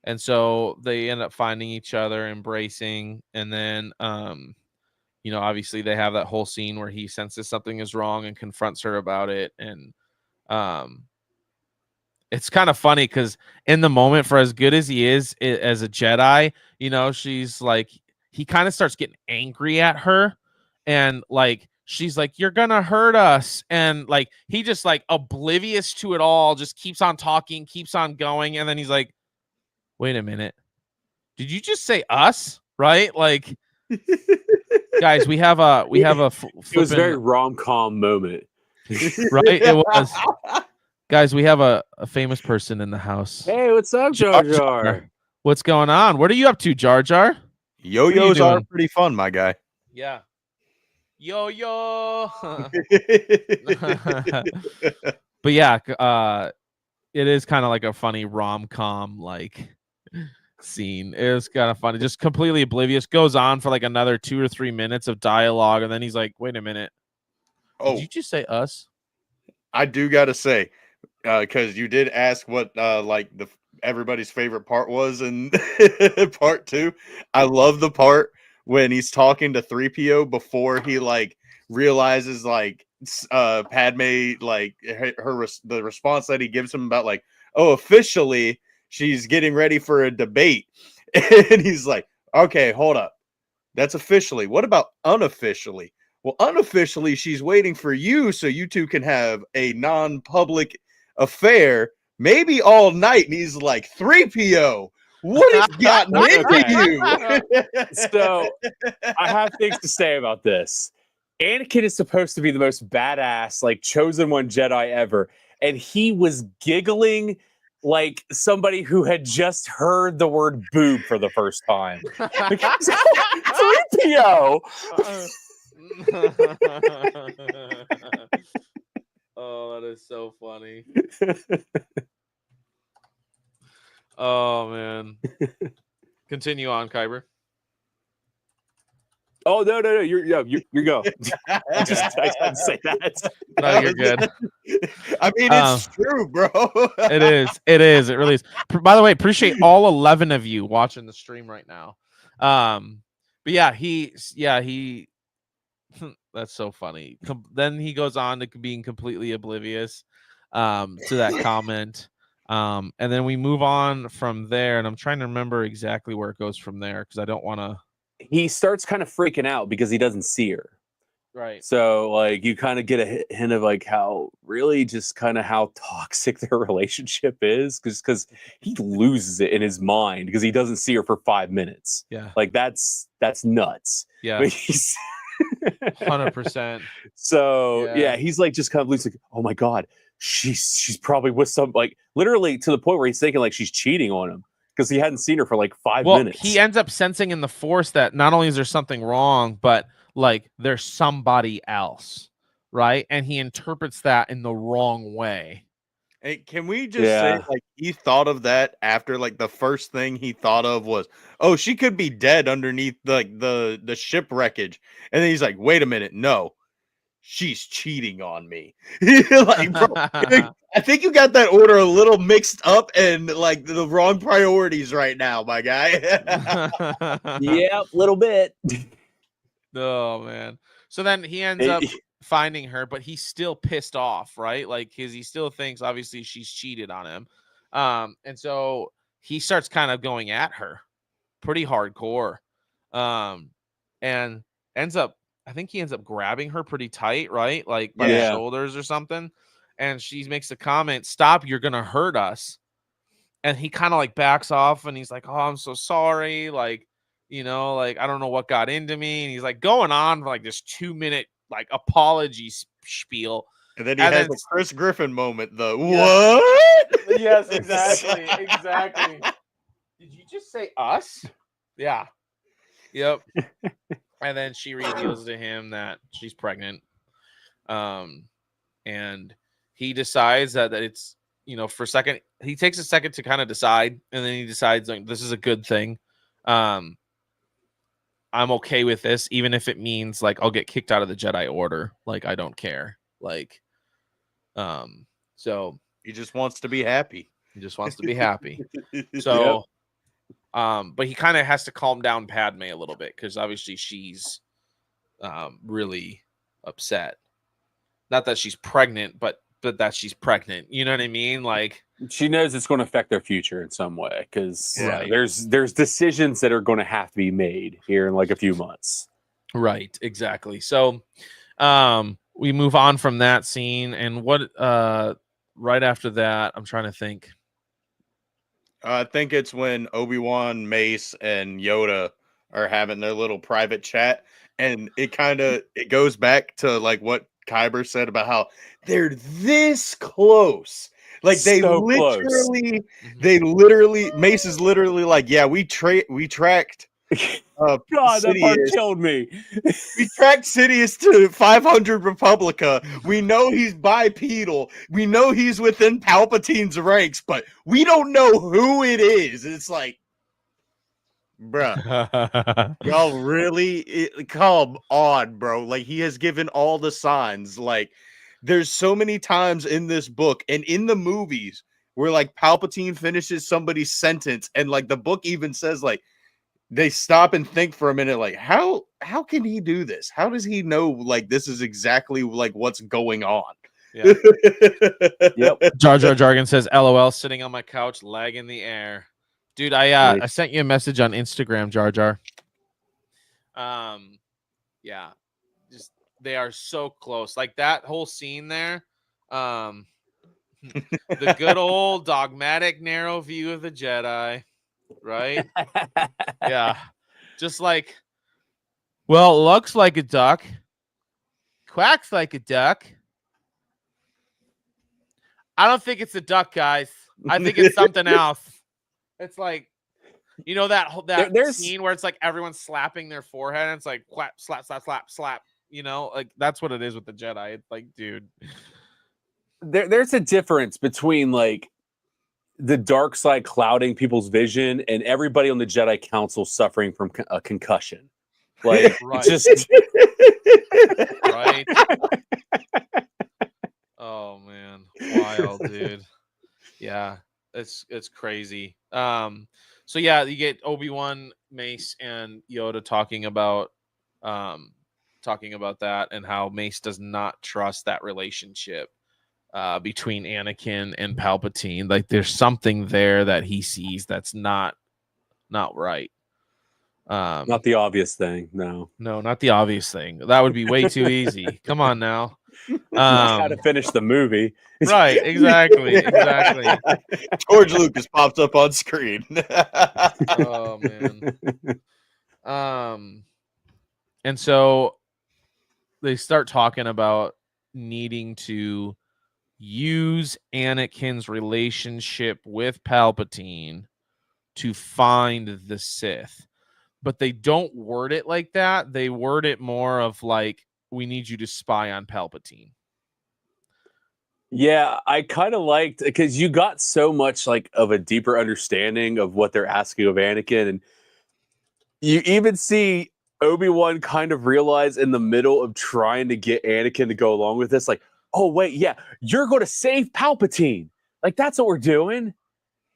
And so they end up finding each other, embracing, and then obviously they have that whole scene where he senses something is wrong and confronts her about it. And um it's kind of funny because in the moment, for as good as he is as a Jedi, she's like, he kind of starts getting angry at her, and like she's like, "You're gonna hurt us," and like he just like oblivious to it all, just keeps on talking, keeps on going, and then he's like, "Wait a minute, did you just say us?" Right? Like, guys, we have a
It was a very
flippin',
rom-com moment.
right. It was. Guys, we have a famous person in the house.
Hey, what's up, Jar Jar?
What's going on? What are you up to, Jar Jar?
Yo-yos are
doing?
pretty fun, my guy.
Yeah. Yo. But yeah, it is kind of like a funny rom-com like scene. It was kind of funny. Just completely oblivious. Goes on for like another 2 or 3 minutes of dialogue, and then he's like, "Wait a minute.
Oh,
Did you just say us?"
I do gotta say, because you did ask what like everybody's favorite part was in part 2. I love the part when he's talking to 3PO before he like realizes like Padme, like the response that he gives him about like, oh, officially she's getting ready for a debate. And he's like, okay, hold up, that's officially. What about unofficially? Well, unofficially, she's waiting for you so you two can have a non-public affair, maybe all night. And he's like, 3PO, what has gotten into you?
So I have things to say about this. Anakin is supposed to be the most badass, like chosen one Jedi ever. And he was giggling like somebody who had just heard the word boob for the first time. 3PO.
Oh, that is so funny. Oh man. Continue on, Kyber.
Oh no, you're go. I had to say that.
No, you're good.
I mean, it's true, bro.
It is. It really is. By the way, appreciate all 11 of you watching the stream right now. But yeah, he that's so funny. Then he goes on to being completely oblivious to that comment. And then we move on from there, and I'm trying to remember exactly where it goes from there because I don't want to.
He starts kind of freaking out because he doesn't see her.
Right.
So like you kind of get a hint of like how really just kind of how toxic their relationship is because he loses it in his mind because he doesn't see her for 5 minutes.
Yeah.
Like that's nuts.
Yeah.
But he's
100%.
So yeah, he's like just kind of losing. Oh my god, she's probably with some like literally to the point where he's thinking like she's cheating on him because he hadn't seen her for like 5 minutes.
He ends up sensing in the Force that not only is there something wrong, but like there's somebody else, right? And he interprets that in the wrong way.
Hey, can we just say like he thought of that after like the first thing he thought of was, oh, she could be dead underneath like the ship wreckage, and then he's like, wait a minute, no, she's cheating on me. Like, bro, I think you got that order a little mixed up and like the wrong priorities right now, my guy.
Yeah, a little bit.
Oh man. So then he ends up finding her, but he's still pissed off, right? Like he still thinks obviously she's cheated on him. And so he starts kind of going at her pretty hardcore. And I think he ends up grabbing her pretty tight, right? Like by the shoulders or something. And she makes the comment, "Stop, you're gonna hurt us." And he kind of like backs off and he's like, "Oh, I'm so sorry. Like, like I don't know what got into me." And he's like going on for like this 2-minute like apology spiel.
And then he has a Chris Griffin moment, though. What?
Yes, exactly. Exactly. Did you just say us? Yeah. Yep. And then she reveals to him that she's pregnant. And he decides that it's, for a second, he takes a second to kind of decide, and then he decides like this is a good thing. I'm okay with this, even if it means like I'll get kicked out of the Jedi Order. Like I don't care. Like, so
he just wants to be happy.
He just wants to be happy. So But he kind of has to calm down Padme a little bit because obviously she's really upset. Not that she's pregnant, but that she's pregnant. You know what I mean? Like,
she knows it's going to affect their future in some way because
Right.
there's decisions that are going to have to be made here in like a few months.
right, exactly. So we move on from that scene, and what right after that, I'm trying to think.
I think it's when Obi-Wan, Mace, and Yoda are having their little private chat, and it goes back to like what Kyber said about how they're this close. Like
So close.
they literally Mace is literally like, yeah, we tracked
God, that part
Sidious.
killed me.
We tracked Sidious to 500 Republica. We know he's bipedal. We know he's within Palpatine's ranks, but we don't know who it is. It's like, bruh, y'all really come on, bro. Like, he has given all the signs. Like, there's so many times in this book and in the movies where like Palpatine finishes somebody's sentence, and like the book even says like, they stop and think for a minute, like, how can he do this? How does he know like this is exactly like what's going on?
Yeah.
Yep.
Jar Jar Jargon says, "LOL, sitting on my couch, lag in the air." Dude, I
Nice.
sent you a message on Instagram, Jar Jar. Yeah, just they are so close. Like that whole scene there. The good old dogmatic narrow view of the Jedi, right? Yeah, just like, well, looks like a duck, quacks like a duck. I don't think it's a duck, guys. I think it's something else. It's like, you know, that
There's-
scene where it's like everyone's slapping their forehead and it's like clap, slap, slap, slap, slap. You know, like that's what it is with the Jedi. It's like, dude.
There's a difference between like the dark side clouding people's vision and everybody on the Jedi Council suffering from a concussion. Like,
Right.
just
Right. Oh man, wild, dude. Yeah, it's crazy. So yeah, you get Obi-Wan, Mace, and Yoda talking about that and how Mace does not trust that relationship between Anakin and Palpatine. Like there's something there that he sees that's not right.
not the obvious thing. No.
No, not the obvious thing. That would be way too easy. Come on now.
How to finish the movie.
Right, exactly.
George Lucas pops up on screen.
Oh man. And so they start talking about needing to use Anakin's relationship with Palpatine to find the Sith. But they don't word it like that. They word it more of like, we need you to spy on Palpatine.
Yeah, I kind of liked because you got so much like of a deeper understanding of what they're asking of Anakin, and you even see Obi-Wan kind of realize in the middle of trying to get Anakin to go along with this, like, oh wait, yeah, you're going to save Palpatine. Like that's what we're doing.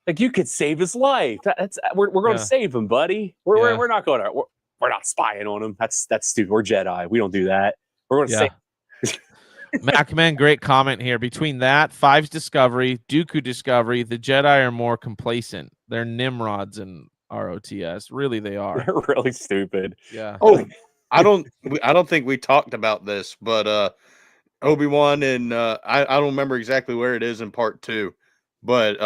Like you could save his life. We're going to save him, buddy. We're not going to we're not spying on him. That's stupid. We're Jedi. We don't do that. We're going to save.
Macman, great comment here. Between that, Five's discovery, Dooku discovery, the Jedi are more complacent. They're Nimrods and ROTS. Really, they are.
They're really stupid.
Yeah.
Oh, I don't think we talked about this, but Obi-Wan and I don't remember exactly where it is in part 2, but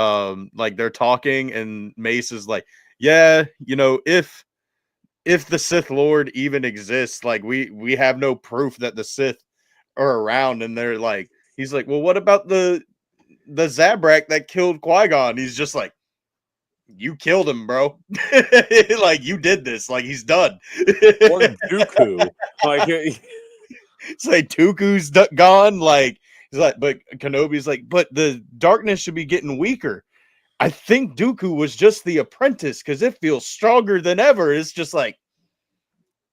like they're talking and Mace is like, yeah, you know, if the Sith Lord even exists, like we have no proof that the Sith are around, and they're like, he's like, well, what about the Zabrak that killed Qui-Gon? He's just like, you killed him, bro. Like you did this. Like he's done.
Or Dooku. Like
it's like Dooku's gone. Like he's like, but Kenobi's like, but the darkness should be getting weaker. I think Dooku was just the apprentice because it feels stronger than ever. It's just like,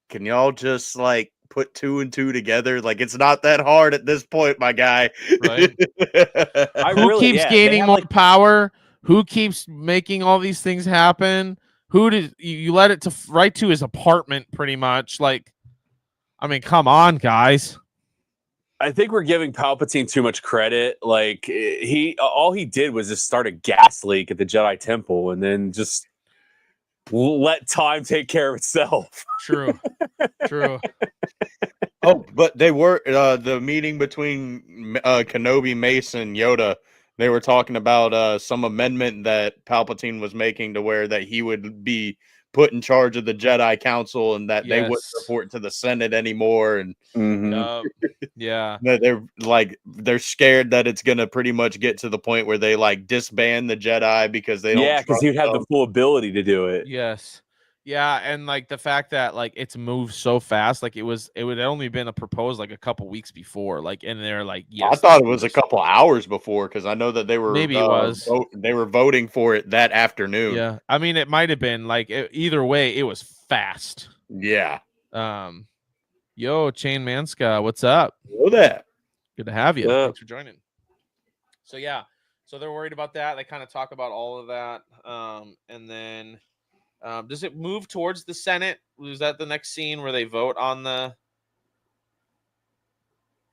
can y'all just like put 2 and 2 together? Like it's not that hard at this point, my guy.
Right.
I
Who
really
keeps
they
gaining
have,
more
like,
power? Who keeps making all these things happen? Who did you led it to right to his apartment? Pretty much. Like, I mean, come on, guys.
I think we're giving Palpatine too much credit. Like all he did was just start a gas leak at the Jedi Temple, and then just let time take care of itself.
True. True.
Oh, but they were the meeting between Kenobi, Mace, and Yoda. They were talking about some amendment that Palpatine was making to where that he would be put in charge of the Jedi Council and that they wouldn't
Yes.
report to the Senate anymore. And
Yeah.
that they're scared that it's gonna pretty much get to the point where they like disband the Jedi because they don't.
Yeah, because he'd have
them.
the full ability to do it.
Yes. Yeah, and like the fact that like it's moved so fast, like it would only been a proposed like a couple weeks before, like and they're like, yes,
I thought it was a couple hours before because I know that they were
Maybe it was.
they were voting for it that afternoon.
Yeah, I mean it might have been like either way, it was fast.
Yeah.
Yo, Chain Manska, what's up?
Know that.
Good to have you.
Yeah.
Thanks for joining. So yeah, so they're worried about that. They kind of talk about all of that, and then. Does it move towards the Senate? Is that the next scene where they vote on the?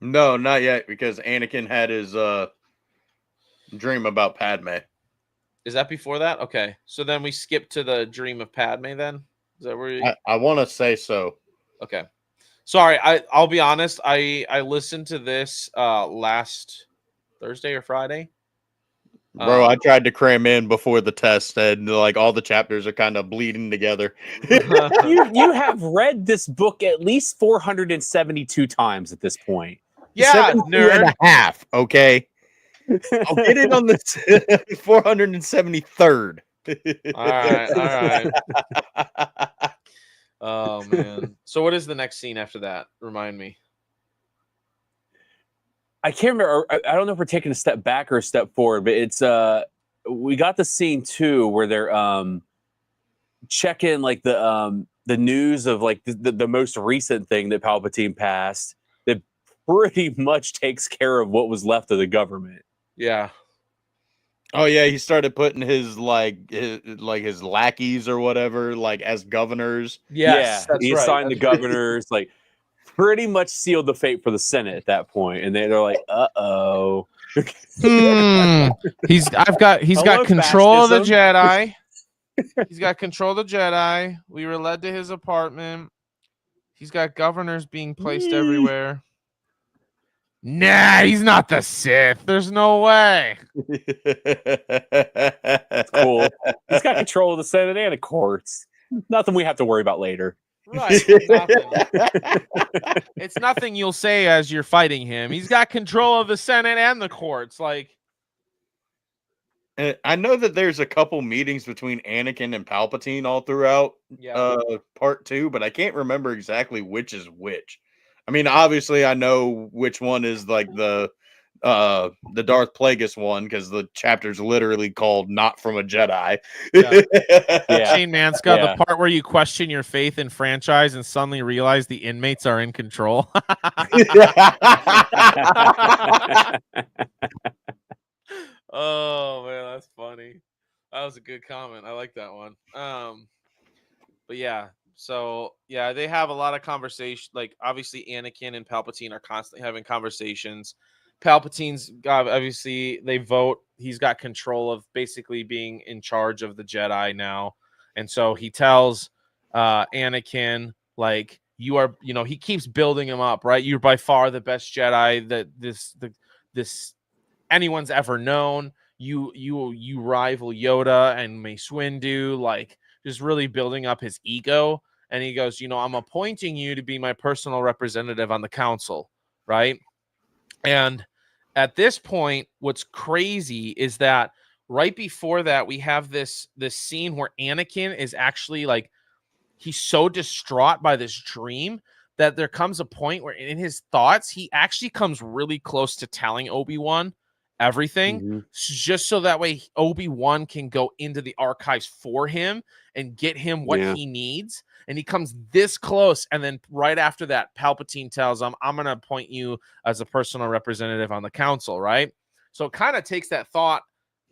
No, not yet, because Anakin had his dream about Padme.
Is that before that? Okay, so then we skip to the dream of Padme. Then is that where?
I want to say so.
Okay, sorry. I'll be honest. I listened to this last Thursday or Friday.
Bro, I tried to cram in before the test, and like all the chapters are kind of bleeding together.
You have read this book at least 472 times at this point.
Yeah,
72
nerd.
and a half. Okay, I'll get it on the 473rd.
All right. Oh man. So what is the next scene after that? Remind me.
I can't remember. I don't know if we're taking a step back or a step forward, but it's we got the scene too where they're checking like the news of like the most recent thing that Palpatine passed that pretty much takes care of what was left of the government.
Yeah.
Oh yeah, he started putting his his lackeys or whatever like as governors.
Yes,
yeah, he
right.
assigned the governors like. Pretty much sealed the fate for the Senate at that point, and they're like, "Uh-oh."
He's got control of the Jedi. He's got control of the Jedi. We were led to his apartment. He's got governors being placed everywhere. Nah, he's not the Sith. There's no way.
That's cool. He's got control of the Senate and the courts. Nothing we have to worry about later.
Right. Nothing. It's nothing you'll say as you're fighting him. He's got control of the Senate and the courts. Like,
I know that there's a couple meetings between Anakin and Palpatine all throughout part 2, but I can't remember exactly which is which. I mean, obviously I know which one is like the Darth Plagueis one because the chapter's literally called "Not from a Jedi."
Shane Manska, the part where you question your faith in franchise and suddenly realize the inmates are in control. Oh man, that's funny. That was a good comment. I like that one. But yeah, so yeah, they have a lot of conversation. Like obviously, Anakin and Palpatine are constantly having conversations. Palpatine's got obviously they vote. He's got control of basically being in charge of the Jedi now, and so he tells Anakin like you are. You know, he keeps building him up. Right, you're by far the best Jedi that this anyone's ever known. You rival Yoda and Mace Windu. Like just really building up his ego. And he goes, you know, I'm appointing you to be my personal representative on the council, right? And at this point, what's crazy is that right before that, we have this scene where Anakin is actually like, he's so distraught by this dream that there comes a point where in his thoughts, he actually comes really close to telling Obi-Wan everything, just so that way Obi-Wan can go into the archives for him and get him what he needs. And he comes this close, and then right after that, Palpatine tells him, I'm going to appoint you as a personal representative on the council, right? So it kind of takes that thought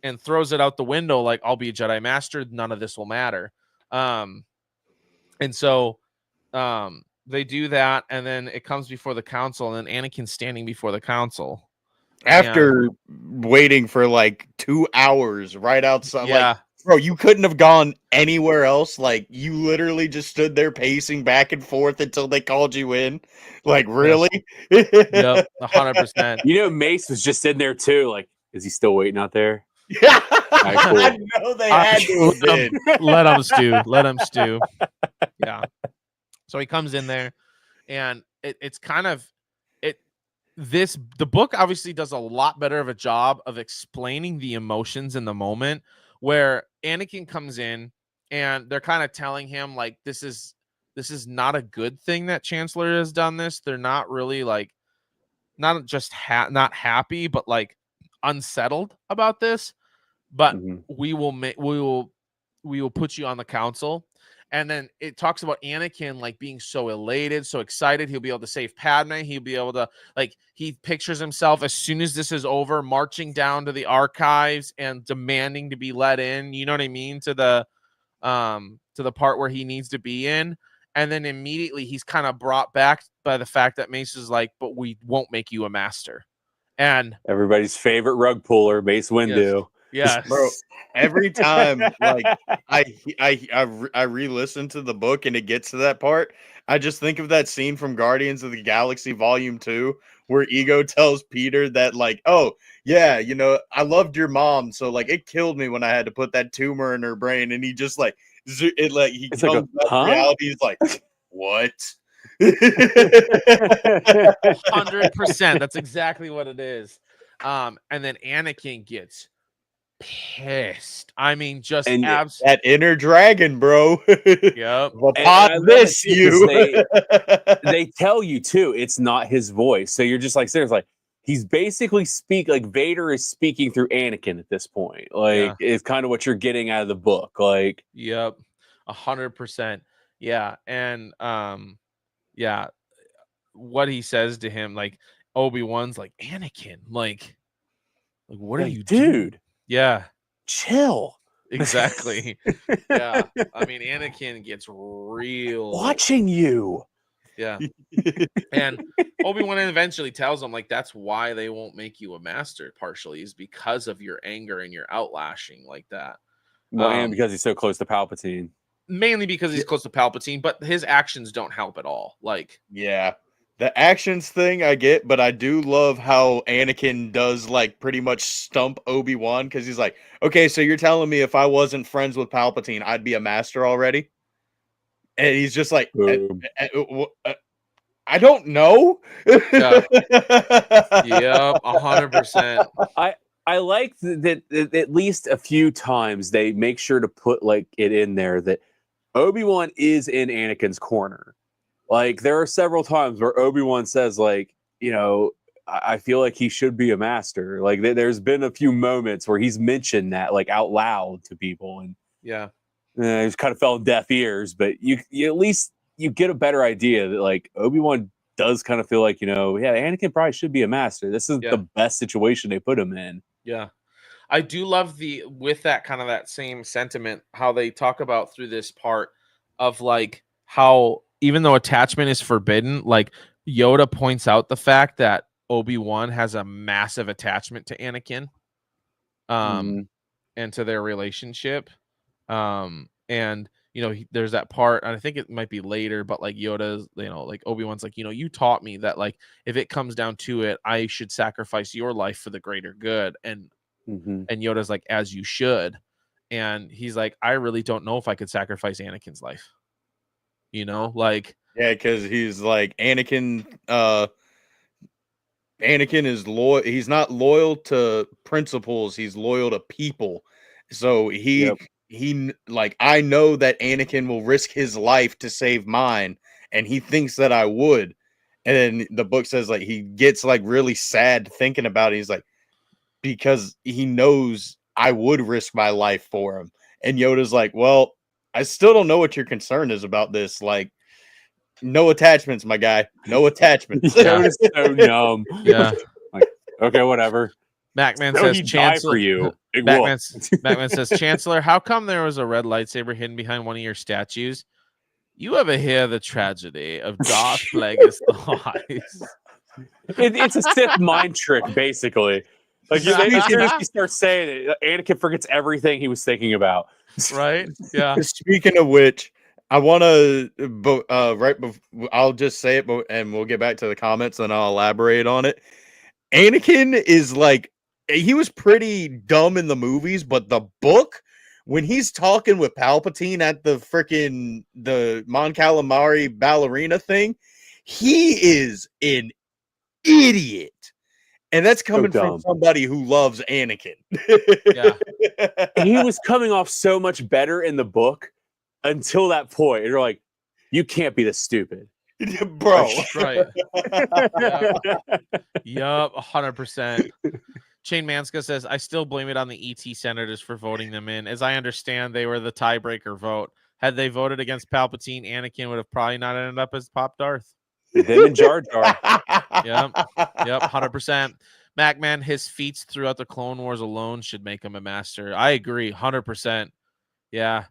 and throws it out the window like, I'll be a Jedi Master, none of this will matter. And so they do that, and then it comes before the council, and then Anakin's standing before the council
After waiting for like 2 hours right outside,
Yeah.
like, bro, you couldn't have gone anywhere else. Like, you literally just stood there pacing back and forth until they called you in. Like, really?
Yep, 100%.
You know, Mace was just in there too. Like, is he still waiting out there?
Yeah,
cool.
I know they had to have been.
Let him stew. Let him stew. Yeah. So he comes in there, and it's kind of the book obviously does a lot better of a job of explaining the emotions in the moment, where Anakin comes in and they're kind of telling him like this is not a good thing that Chancellor has done this. They're not really like not just not happy, but like unsettled about this. But we will put you on the council. And then it talks about Anakin like being so elated, so excited. He'll be able to save Padme. He'll be able to he pictures himself as soon as this is over, marching down to the archives and demanding to be let in. You know what I mean? To the part where he needs to be in. And then immediately he's kind of brought back by the fact that Mace is like, but we won't make you a master. And
everybody's favorite rug puller, Mace Windu.
Yes.
Bro, every time like I re-listen to the book and it gets to that part, I just think of that scene from Guardians of the Galaxy Volume 2 where Ego tells Peter that like, oh yeah, you know, I loved your mom, so like it killed me when I had to put that tumor in her brain, and he just like it like he comes
like
back to reality. He's like, what?
100%. That's exactly what it is. And then Anakin gets pissed. I mean, just
that inner dragon, bro.
Yep.
This you.
They tell you too, it's not his voice. So you're just like, seriously, like he's basically like Vader is speaking through Anakin at this point. Like it's kind of what you're getting out of the book. Like,
yep, 100%. Yeah, and yeah, what he says to him, like Obi-Wan's like, Anakin, like what are you,
dude?
Yeah,
chill.
Exactly. Yeah, I mean, Anakin gets real
watching you.
Yeah. And Obi-Wan eventually tells him like that's why they won't make you a master, partially is because of your anger and your outlashing like that.
Well, and because he's so close to Palpatine.
Mainly because he's close to Palpatine, but his actions don't help at all. Like,
yeah, the actions thing I get, but I do love how Anakin does like pretty much stump Obi-Wan, because he's like, okay, so you're telling me if I wasn't friends with Palpatine, I'd be a master already? And he's just like, I don't know.
Yeah, 100%.
I like that at least a few times they make sure to put like it in there that Obi-Wan is in Anakin's corner. Like there are several times where Obi-Wan says like, you know, I feel like he should be a master. Like there's been a few moments where he's mentioned that like out loud to people, and
yeah,
it's kind of fell in deaf ears. But you at least you get a better idea that like Obi-Wan does kind of feel like, you know, yeah, Anakin probably should be a master. This is the best situation they put him in.
Yeah. I do love with that kind of that same sentiment, how they talk about through this part of like how even though attachment is forbidden, like Yoda points out the fact that Obi-Wan has a massive attachment to Anakin, and to their relationship. And you know, there's that part, and I think it might be later, but like Yoda's, you know, like Obi-Wan's like, you know, you taught me that like if it comes down to it, I should sacrifice your life for the greater good. And Yoda's like, as you should. And he's like, I really don't know if I could sacrifice Anakin's life. You know, like,
yeah, because he's like Anakin is loyal. He's not loyal to principles. He's loyal to people. So he like, I know that Anakin will risk his life to save mine, and he thinks that I would. And then the book says like he gets like really sad thinking about it. He's like, because he knows I would risk my life for him. And Yoda's like, well, I still don't know what your concern is about this. Like, no attachments, my guy. No attachments.
Yoda's so dumb.
Yeah.
Like, okay, whatever.
Macman
No,
says
he'd die for
Chancellor.
you. Big
Macman,
whoop.
Macman says Chancellor. How come there was a red lightsaber hidden behind one of your statues? You ever hear the tragedy of Darth Plagueis the Wise?
It's a Sith mind trick, basically. Like as soon as he starts saying it, Anakin forgets everything he was thinking about.
Right? Yeah.
Speaking of which, I want to, I'll just say it, and we'll get back to the comments and I'll elaborate on it. Anakin is like, he was pretty dumb in the movies, but the book, when he's talking with Palpatine at the Mon Calamari ballerina thing, he is an idiot. And that's coming from somebody who loves Anakin.
Yeah.
He was coming off so much better in the book until that point. And you're like, you can't be this stupid.
Bro.
Right. Yup, 100%. Chain Manska says, I still blame it on the ET senators for voting them in. As I understand, they were the tiebreaker vote. Had they voted against Palpatine, Anakin would have probably not ended up as Pop Darth.
Them and Jar Jar.
Yep, 100%. Macman, his feats throughout the Clone Wars alone should make him a master. I agree, 100%. Yeah.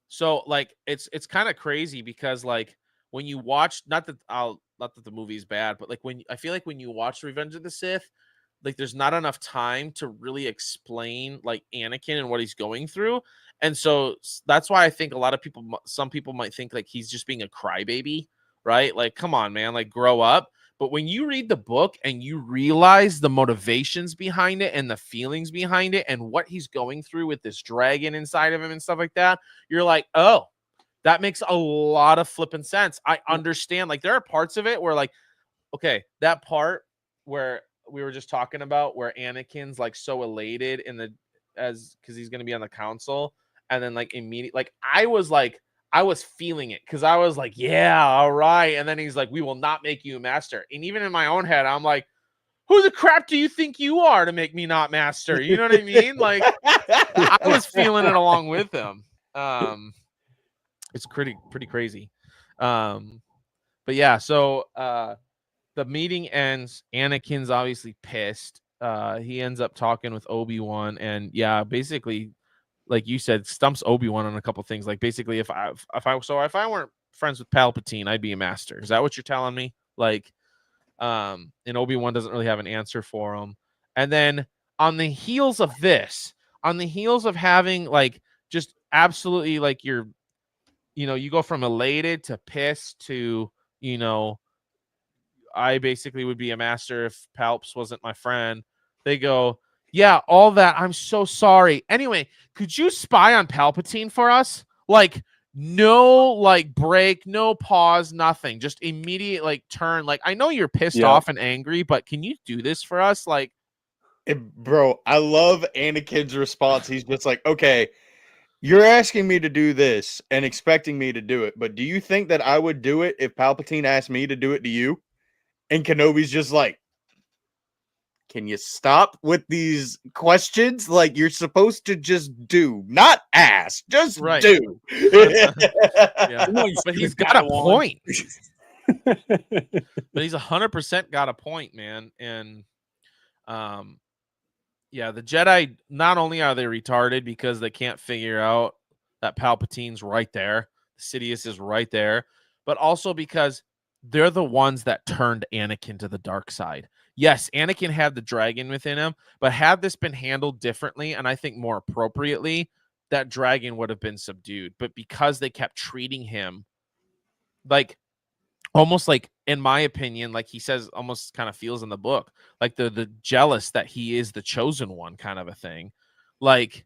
So like it's kind of crazy because like when you watch, not that the movie is bad, but like I feel like when you watch Revenge of the Sith, like there's not enough time to really explain like Anakin and what he's going through. And so that's why I think some people might think like he's just being a crybaby, right? Like, come on, man, like grow up. But when you read the book and you realize the motivations behind it and the feelings behind it and what he's going through with this dragon inside of him and stuff like that, you're like, oh, that makes a lot of flipping sense. I understand. Like there are parts of it where like, okay, that part where we were just talking about where Anakin's like so elated because he's going to be on the council. And then like immediately, like I was feeling it because I was like, yeah, all right. And then he's like, we will not make you a master. And even in my own head, I'm like, who the crap do you think you are to make me not master? You know what I mean? Like I was feeling it along with him. It's pretty crazy. But yeah, so the meeting ends. Anakin's obviously pissed. He ends up talking with Obi-Wan, and yeah, basically, like you said, stumps Obi-Wan on a couple things. Like basically, if I weren't friends with Palpatine, I'd be a master. Is that what you're telling me? Like, and Obi-Wan doesn't really have an answer for him. And then on the heels of this, on the heels of having like just absolutely like you go from elated to pissed to, I basically would be a master if Palps wasn't my friend. They go, yeah, all that. I'm so sorry. Anyway, could you spy on Palpatine for us? Like, no, like break, no pause, nothing. Just immediate like turn. Like, I know you're pissed off and angry, but can you do this for us? Like,
bro, I love Anakin's response. He's just like, okay, you're asking me to do this and expecting me to do it, but do you think that I would do it if Palpatine asked me to do it to you? And Kenobi's just like, can you stop with these questions? Like, you're supposed to just do, not ask, just do.
Yeah. But he's got a point. But he's 100% got a point, man. And yeah, the Jedi, not only are they retarded because they can't figure out that Palpatine's right there, Sidious is right there, but also because they're the ones that turned Anakin to the dark side. Yes, Anakin had the dragon within him, but had this been handled differently, and I think more appropriately, that dragon would have been subdued. But because they kept treating him like, almost like, in my opinion, like he says, almost kind of feels in the book, like the jealous that he is the chosen one kind of a thing. Like,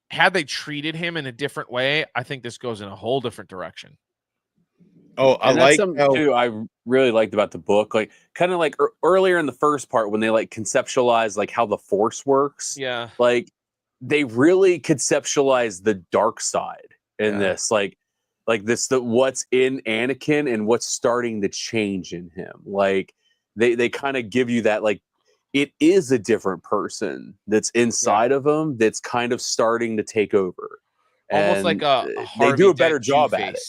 had they treated him in a different way, I think this goes in a whole different direction.
Oh,
and that's something too I really liked about the book. Like, kind of like earlier in the first part when they like conceptualize like how the Force works.
Yeah,
like they really conceptualize the dark side in this. Like what's in Anakin and what's starting to change in him. Like they kind of give you that, like, it is a different person that's inside of him that's kind of starting to take over.
Almost
And
like a
they do a better job at it.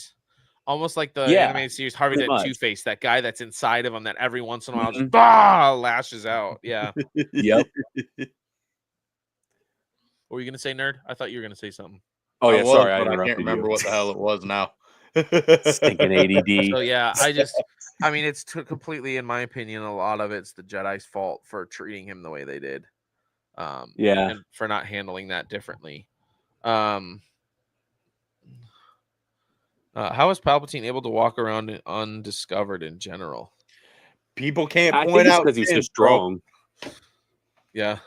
Almost like the
Yeah,
animated series Harvey
pretty
Dent
much.
Two-Face, that guy that's inside of him that every once in a while just
Mhm.
lashes out. Yeah.
Yep.
What were you gonna say, nerd? I thought you were gonna say something.
Oh
I
yeah,
was,
sorry, I
but I can't
interrupted you.
remember what the hell it was now.
Stinking ADD.
So yeah, I mean, it's completely, in my opinion, a lot of it's the Jedi's fault for treating him the way they did,
Yeah.
and for not handling that differently. Um, how is Palpatine able to walk around undiscovered in general?
People can't
I think
point
it's
out
because he's so
sins, bro.
strong.
Yeah,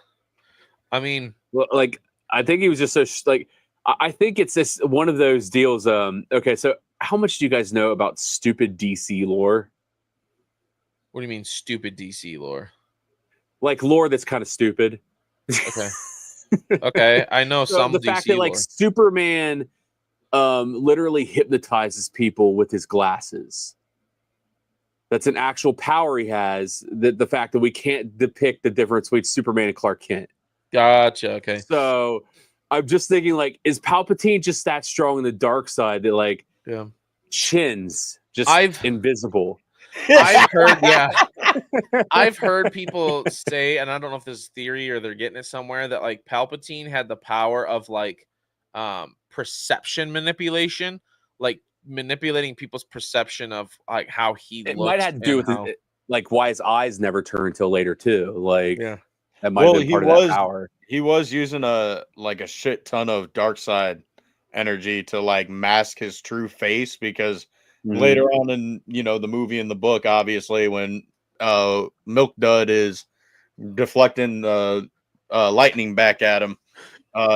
I mean,
Well, like I think he was just so like I think it's this one of those deals. Okay, so how much do you guys know about stupid DC lore?
what do you mean stupid DC lore?
Like lore that's kind of stupid.
Okay, okay, I know
So
some
the fact
DC
that like
lore.
Superman literally hypnotizes people with his glasses. That's an actual power he has. The fact that we can't depict the difference between Superman and Clark Kent.
Gotcha. Okay.
So I'm just thinking, like, is Palpatine just that strong in the dark side that like
Yeah,
Chin's just
I've
invisible?
I've heard, yeah, I've heard people say, and I don't know if this is theory or they're getting it somewhere, that like Palpatine had the power of like perception manipulation, like manipulating people's perception of like how he
It might
looks
have to do
and
with
how,
like why his eyes never turn until later too. Like
yeah.
that might have
Well,
been part of that power.
he was using a shit ton of dark side energy to like mask his true face because
Mhm.
later on in the movie and the book, obviously when Milk Dud is deflecting lightning back at him,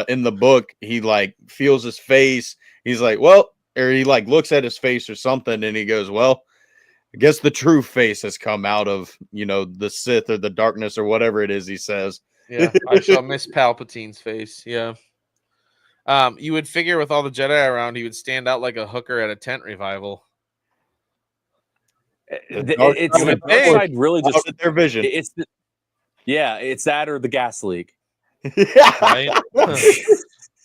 in the book he like feels his face. He's like, well, or he like looks at his face or something, and he goes, well, I guess the true face has come out of the Sith or the darkness or whatever it is he says.
Yeah, I shall miss Palpatine's face. Yeah. You would figure with all the Jedi around, he would stand out like a hooker at a tent revival.
It's
You
the
would
dark
think.
side really just
Clouded their vision.
it's the, yeah, it's that or the gas leak.
Right?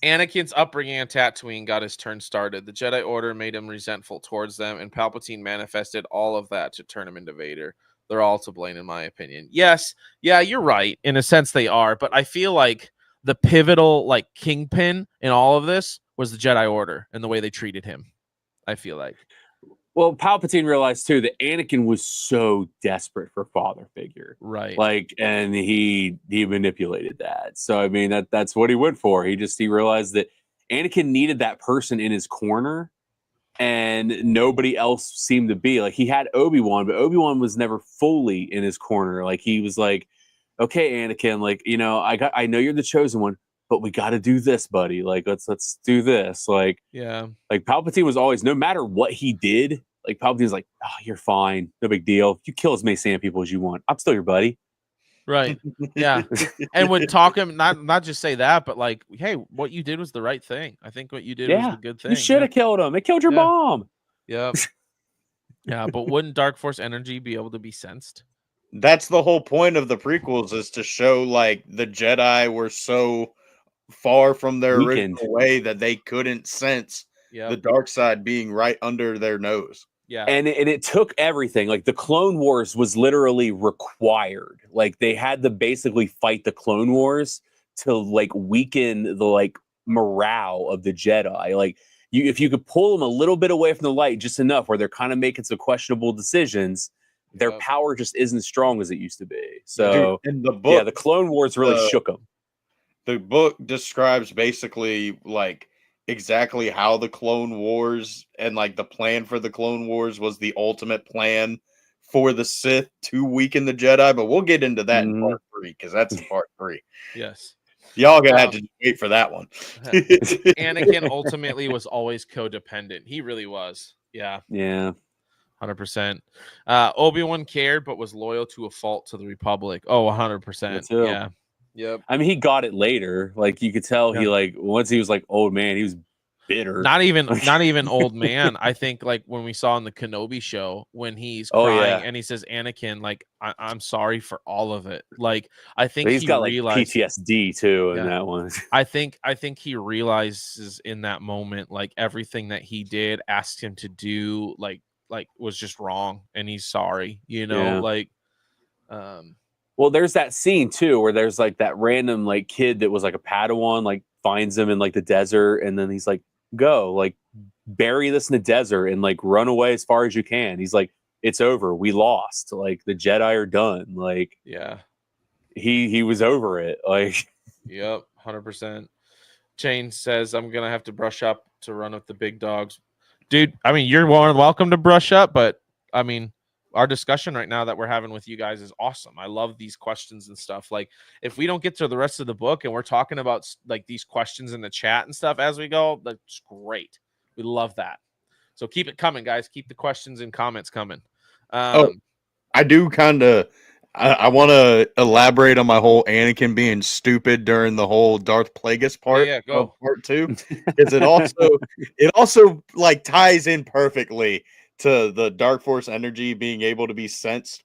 Anakin's upbringing on Tatooine got his turn started. The Jedi Order made him resentful towards them, and Palpatine manifested all of that to turn him into Vader. They're all to blame, in my opinion. Yes, yeah, you're right. In a sense, they are, but I feel like the pivotal, like kingpin in all of this was the Jedi Order and the way they treated him. I feel like.
Well, Palpatine realized too that Anakin was so desperate for father figure.
Right.
Like, and he manipulated that. So I mean that's what he went for. He realized that Anakin needed that person in his corner, and nobody else seemed to be. Like he had Obi-Wan, but Obi-Wan was never fully in his corner. Like he was like, okay, Anakin, like, I know you're the chosen one, but we got to do this, buddy. Like let's do this. Like Palpatine was always, no matter what he did, like Palpatine's like, oh, you're fine, no big deal. You kill as many sand people as you want. I'm still your buddy.
Right. Yeah. And would talk him, not just say that, but like, hey, what you did was the right thing. I think what you did was the good thing.
You should have killed him. It killed your mom.
Yeah. Yeah, but wouldn't Dark Force energy be able to be sensed?
That's the whole point of the prequels, is to show like the Jedi were so far from their original way that they couldn't sense the dark side being right under their nose.
Yeah.
And it took everything. Like the Clone Wars was literally required. Like they had to basically fight the Clone Wars to like weaken the like morale of the Jedi. Like if you could pull them a little bit away from the light just enough where they're kind of making some questionable decisions, their power just isn't as strong as it used to be. So
in the book,
the Clone Wars really shook them.
The book describes basically like exactly how the Clone Wars and like the plan for the Clone Wars was the ultimate plan for the Sith to weaken the Jedi, but we'll get into that in part 3 because that's in part 3.
Yes.
Y'all gonna have to wait for that one.
Anakin ultimately was always codependent. He really was. Yeah.
Yeah.
100%. Obi-Wan cared, but was loyal to a fault to the Republic. Oh, 100%. Yeah.
Yep. I mean, he got it later. Like you could tell he like once he was like old man, he was bitter.
Not even old man. I think like when we saw in the Kenobi show when he's
Oh,
crying
yeah.
and he says, "Anakin, like I'm sorry for all of it." Like I think
But he's
he
got like
realized.
PTSD too in
Yeah.
that one.
I think he realizes in that moment like everything that he did, asked him to do, like was just wrong, and he's sorry.
Yeah.
Like
Well, there's that scene too where there's like that random like kid that was like a Padawan, like finds him in like the desert, and then he's like, "Go, like bury this in the desert and like run away as far as you can." He's like, "It's over. We lost. Like the Jedi are done." Like
yeah.
he was over it. Like
Yep, 100%. Chain says, I'm going to have to brush up to run with the big dogs. Dude, I mean, you're welcome to brush up, but I mean, our discussion right now that we're having with you guys is awesome. I love these questions and stuff. Like, if we don't get to the rest of the book and we're talking about like these questions in the chat and stuff as we go, that's great. We love that. So keep it coming, guys. Keep the questions and comments coming.
I do kind of. I want to elaborate on my whole Anakin being stupid during the whole Darth Plagueis part
Yeah, go.
of part 2, because it also like ties in perfectly to the Dark Force energy being able to be sensed.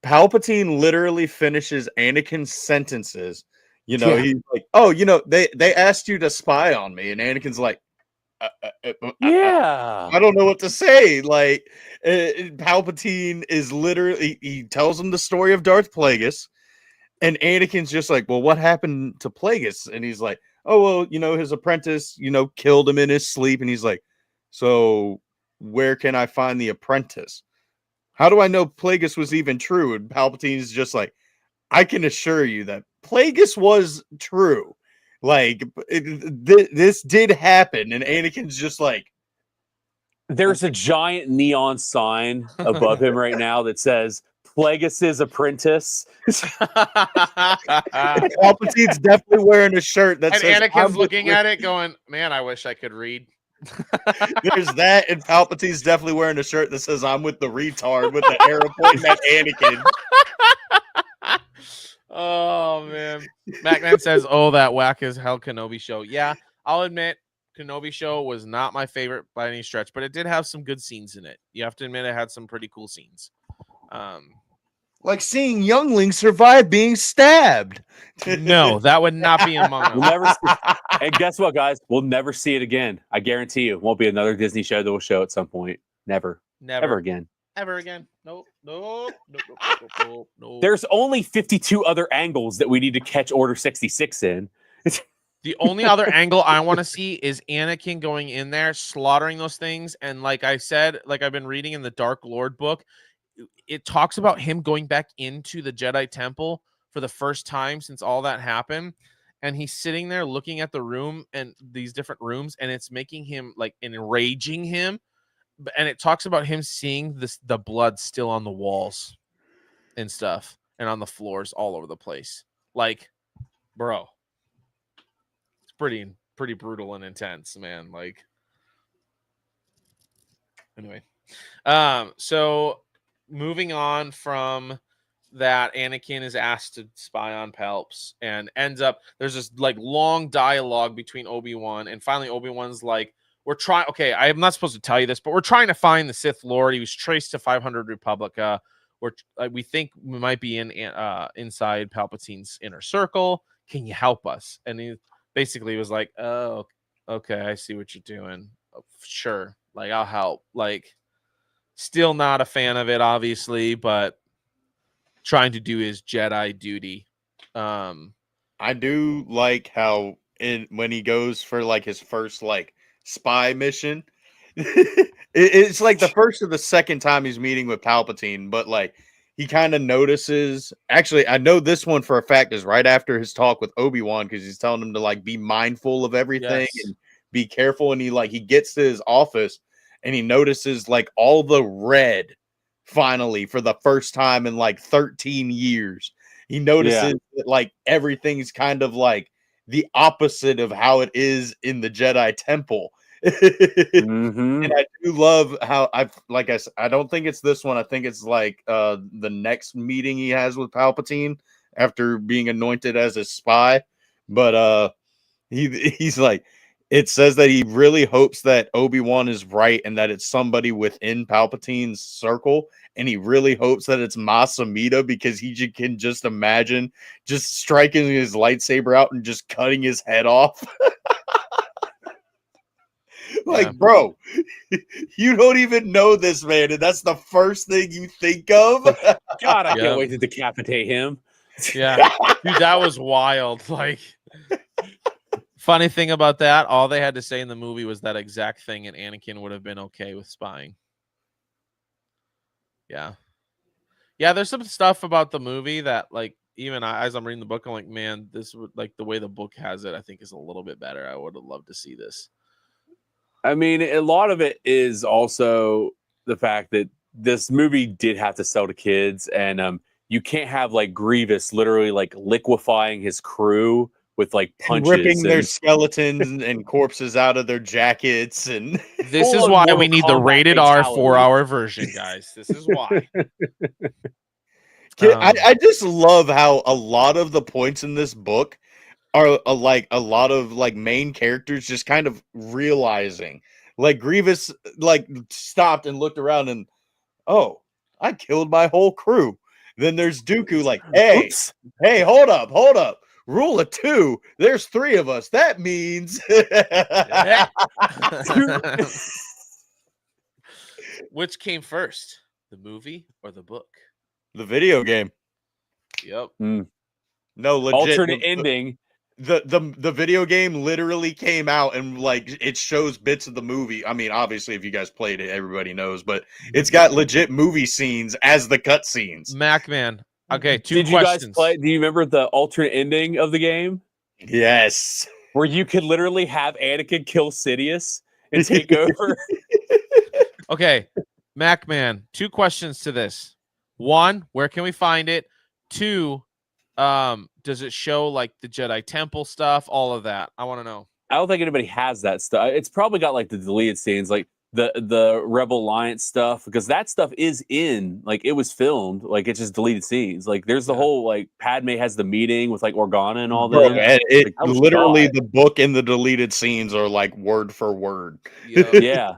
Palpatine literally finishes Anakin's sentences. He's like, "Oh, they asked you to spy on me," and Anakin's like,
yeah.
I don't know what to say. Like, Palpatine is literally, he tells him the story of Darth Plagueis, and Anakin's just like, well, what happened to Plagueis? And he's like, oh, well, his apprentice, killed him in his sleep. And he's like, so where can I find the apprentice? How do I know Plagueis was even true? And Palpatine's just like, I can assure you that Plagueis was true. Like, this did happen. And Anakin's just like,
there's a giant neon sign above him right now that says Plagueis' apprentice.
Palpatine's definitely wearing a shirt that
and
says,
Anakin's looking at it going, man, I wish I could read.
There's that, and Palpatine's definitely wearing a shirt that says, I'm with the retard, with the arrow pointing at Anakin.
Oh, man. Macnan says, oh, that whack as hell Kenobi show. Yeah, I'll admit, Kenobi show was not my favorite by any stretch, but it did have some good scenes in it. You have to admit it had some pretty cool scenes.
Like seeing younglings survive being stabbed.
No, that would not be among them.
We'll never see, and guess what, guys? We'll never see it again. I guarantee you. It won't be another Disney show that will show at some point. Never. Ever again.
Ever again. Nope.
There's only 52 other angles that we need to catch Order 66 in.
The only other angle I want to see is Anakin going in there, slaughtering those things. And like I said, like I've been reading in the Dark Lord book, it talks about him going back into the Jedi Temple for the first time since all that happened. And he's sitting there looking at the room and these different rooms, and it's making him like enraging him. And it talks about him seeing the blood still on the walls and stuff and on the floors all over the place. Like, bro, it's pretty brutal and intense, man. Like, anyway. So moving on from that, Anakin is asked to spy on Palps and ends up, there's this like long dialogue between Obi-Wan, and finally Obi-Wan's like, we're trying, okay, I'm not supposed to tell you this, but we're trying to find the Sith Lord. He was traced to 500 Republica. We think we might be inside Palpatine's inner circle. Can you help us? And he basically was like, oh, okay, I see what you're doing. Oh, sure, like I'll help. Like, still not a fan of it, obviously, but trying to do his Jedi duty.
I do like how when he goes for like his first like spy mission, it's like the first or the second time he's meeting with Palpatine, but like he kind of notices. Actually, I know this one for a fact is right after his talk with Obi-Wan, because he's telling him to like be mindful of everything and be careful. And he gets to his office and he notices like all the red finally for the first time in like 13 years. He notices that like everything's kind of like the opposite of how it is in the Jedi Temple. And I do love how I don't think it's this one. I think it's like the next meeting he has with Palpatine after being anointed as a spy. But he's like, It says that he really hopes that Obi-Wan is right and that it's somebody within Palpatine's circle. And he really hopes that it's Mas Amedda because can just imagine just striking his lightsaber out and just cutting his head off.
Yeah.
Bro, you don't even know this man, and that's the first thing you think of.
God, I
Yep.
can't wait to decapitate him.
Yeah, dude, that was wild. Like, funny thing about that, all they had to say in the movie was that exact thing, and Anakin would have been okay with spying. Yeah, yeah. There's some stuff about the movie that, like, even as I'm reading the book, I'm like, man, this would, like, the way the book has it, I think is a little bit better. I would have loved to see this.
I mean, a lot of it is also the fact that this movie did have to sell to kids, and you can't have like Grievous literally like liquefying his crew with like punches,
ripping their
and
skeletons and corpses out of their jackets, and
This is
Full-on
why
Mortal
we need the
Kombat
rated R
fatality.
4-hour version, guys. This is why.
I just love how a lot of the points in this book are like a lot of like main characters just kind of realizing, like Grievous like stopped and looked around and, oh, I killed my whole crew. Then there's Dooku like, hey,
Oops.
hey, hold up. Rule of 2. There's 3 of us. That means
Which came first, the movie or the book?
the video game.
Yep.
No, legit.
Alternate ending.
The video game literally came out and like it shows bits of the movie. I mean, obviously, if you guys played it, everybody knows, but it's got legit movie scenes as the cutscenes.
MacMan. Okay, two
Did you guys
questions.
play? Do you remember the alternate ending of the game
Yes.
where you could literally have Anakin kill Sidious and take over?
Okay, MacMan. 2 questions to this. 1, where can we find it? 2, does it show like the Jedi Temple stuff? All of that. I want to know.
I don't think anybody has that stuff. It's probably got like the deleted scenes, like the Rebel Alliance stuff, because that stuff is in, like, it was filmed, like it's just deleted scenes. Like there's the whole like Padme has the meeting with like Organa and all
Bro,
that.
and it
Like, that was
literally
shot.
the book and the deleted scenes are like word for word.
Yep.
Yeah,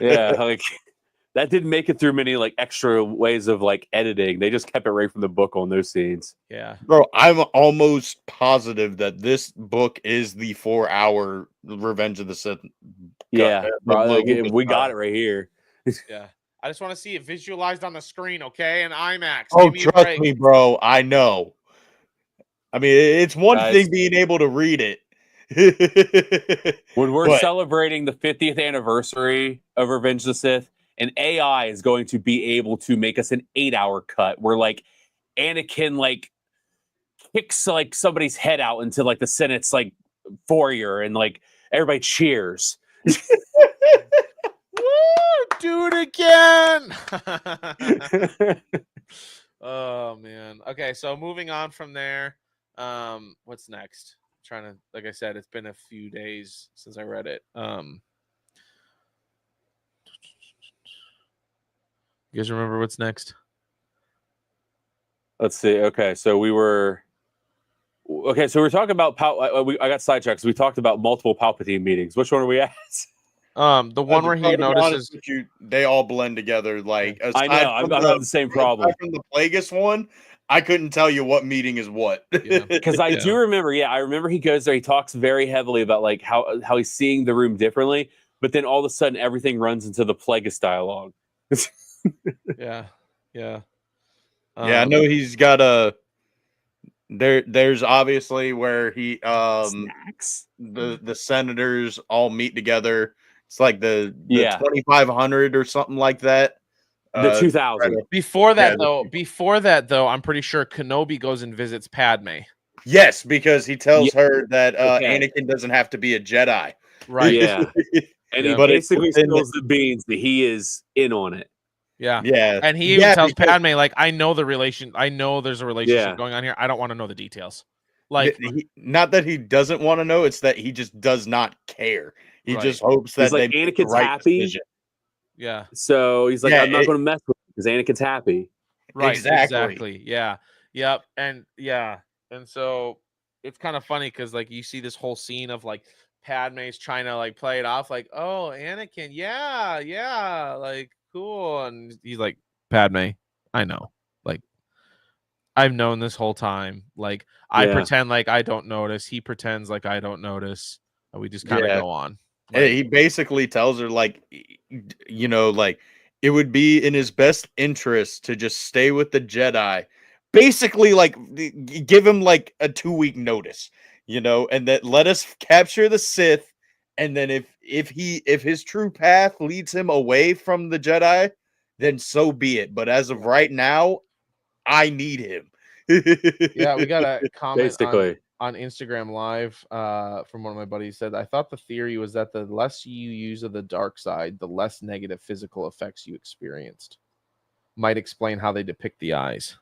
yeah, like that didn't make it through many like extra ways of like editing. They just kept it right from the book on those scenes.
Yeah.
Bro, I'm almost positive that this book is the 4-hour Revenge of the Sith.
Yeah, probably, like,
Lucas
we got
cut.
it right here.
Yeah. I just want to see it visualized on the screen, okay? In IMAX.
Oh,
Give me a
trust
break.
me, bro. I know. I mean, it's one
Guys.
thing being able to read it.
When we're
But-
celebrating the 50th anniversary of Revenge of the Sith, an AI is going to be able to make us an 8-hour cut where like Anakin like kicks like somebody's head out into like the Senate's like foyer and like everybody cheers.
Woo! Do it again. Oh man. Okay, so moving on from there. What's next? Trying to, like I said, it's been a few days since I read it. You guys remember what's next?
Let's see. Okay, so we were talking about I got sidetracked. So we talked about multiple Palpatine meetings. Which one are we at?
The one where he
to be honest
notices.
with you, they all blend together. Like,
I know. I'm having the same problem.
Aside from the Plagueis one, I couldn't tell you what meeting is what.
Yeah.
Because I do remember, I remember he goes there, he talks very heavily about like how he's seeing the room differently, but then all of a sudden everything runs into the Plagueis dialogue.
Yeah.
Yeah, I know he's got a. There's obviously where he
Snacks.
the senators all meet together. It's like the
Yeah.
2500 or something like that.
The 2000.
Before that,
Yeah.
though, I'm pretty sure Kenobi goes and visits Padme.
Yes, because he tells her that
Okay.
Anakin doesn't have to be a Jedi.
Right.
Yeah. And he
Yeah.
But
basically
within
spills the beans that he is in on it.
Yeah.
Yeah.
And he even tells
because
Padme, like, I know there's a relationship
Yeah.
going on here. I don't want to know the details. Like,
not that he doesn't want to know, it's that he just does not care. He
Right.
just hopes that
He's like,
they make the
Anakin's
right
happy.
decision.
yeah.
So he's like,
Yeah,
I'm not going to mess with him because Anakin's happy.
Right.
Exactly.
Exactly. Yeah. Yep. And yeah. And so it's kind of funny because like you see this whole scene of like Padme's trying to like play it off like, oh, Anakin, yeah, like cool. And he's like, Padme, I know. Like, I've known this whole time. Like, I pretend like I don't notice. He pretends like I don't notice. And we just kind of go on. Like,
He basically tells her, like, like it would be in his best interest to just stay with the Jedi. Basically, like, give him like a 2-week notice, and that let us capture the Sith. And then if his true path leads him away from the Jedi, then so be it. But as of right now, I need him.
yeah, we got a comment
Basically.
on Instagram Live from one of my buddies. Said, I thought the theory was that the less you use of the dark side, the less negative physical effects you experienced. Might explain how they depict the eyes.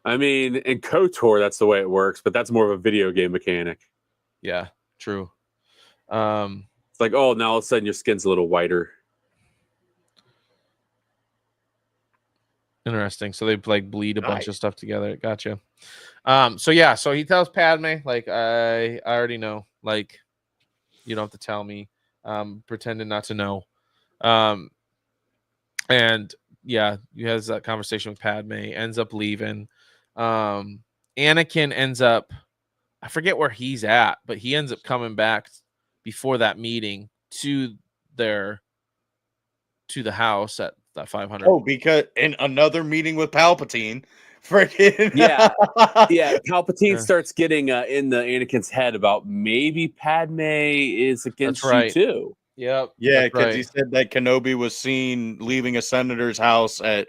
I mean, in KOTOR, that's the way it works, but that's more of a video game mechanic.
Yeah, true.
It's like, oh, now all of a sudden your skin's a little whiter.
Interesting. So they like bleed a bunch of stuff together. Gotcha. So he tells Padme, like, I already know. Like, you don't have to tell me. Pretending not to know. And yeah, he has that conversation with Padme, ends up leaving. Anakin ends up, I forget where he's at, but he ends up coming back before that meeting to the house at that 500.
Oh, because in another meeting with Palpatine, freaking
yeah. Palpatine starts getting in the Anakin's head about maybe Padme is against you too.
Yep.
Yeah, because he said that Kenobi was seen leaving a senator's house at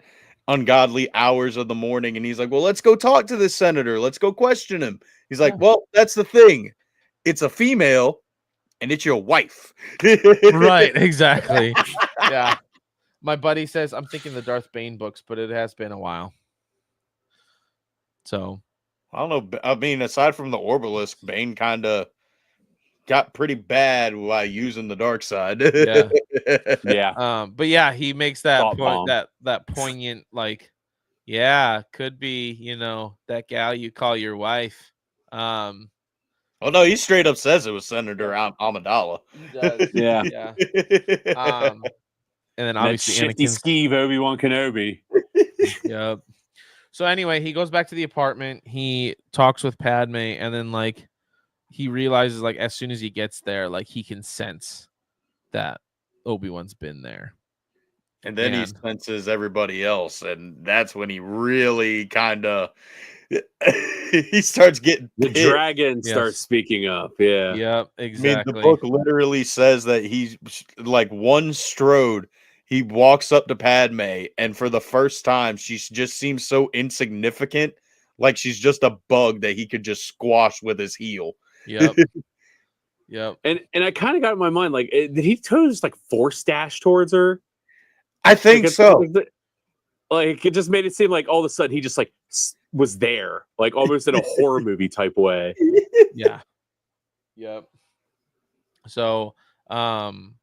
ungodly hours of the morning, and he's like, well, let's go talk to this senator. Let's go question him. He's like, well, that's the thing. It's a female, and it's your wife.
Right, exactly. Yeah. My buddy says, I'm thinking the Darth Bane books, but it has been a while. So.
I don't know. I mean, aside from the Orbalisk, Bane kind of got pretty bad while using the dark side.
Yeah.
But yeah, he makes that point, that poignant, like, yeah, could be, that gal you call your wife.
Oh no, he straight up says it was Senator Amidala.
He does.
Yeah.
And then obviously
shifty skeeve Obi-Wan Kenobi.
Yep. So anyway, he goes back to the apartment. He talks with Padme, and then like he realizes, like, as soon as he gets there, like he can sense that Obi-Wan's been there.
And then he senses everybody else, and that's when he really kind of he starts getting
the
pissed.
dragon starts speaking up. Yeah.
Yep, exactly.
I mean, the book literally says that he's like one strode. He walks up to Padme, and for the first time, she just seems so insignificant, like she's just a bug that he could just squash with his heel.
Yep. Yep.
And I kind of got in my mind, like, did he totally just like force dash towards her?
I think so.
Like, it just made it seem like all of a sudden he just like was there, like almost in a horror movie type way.
Yeah. Yep. So, doesn't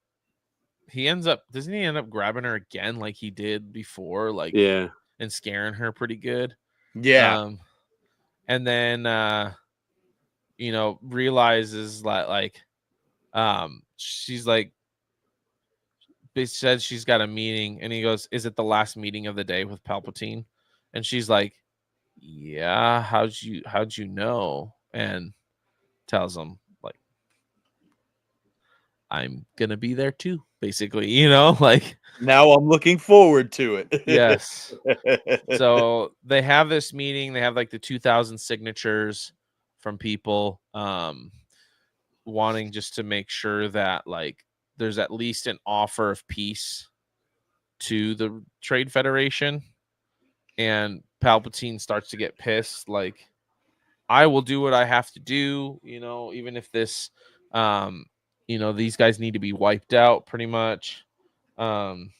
he end up grabbing her again like he did before, like,
yeah,
and scaring her pretty good?
Yeah.
And then realizes that, like, she's like, they said she's got a meeting, and he goes, is it the last meeting of the day with Palpatine? And she's like, yeah, how'd you know? And tells him, like, I'm gonna be there too, basically, like,
now I'm looking forward to it.
Yes. So they have this meeting, they have like the 2,000 signatures from people wanting just to make sure that, like, there's at least an offer of peace to the Trade Federation. And Palpatine starts to get pissed, like, I will do what I have to do, even if this these guys need to be wiped out, pretty much. And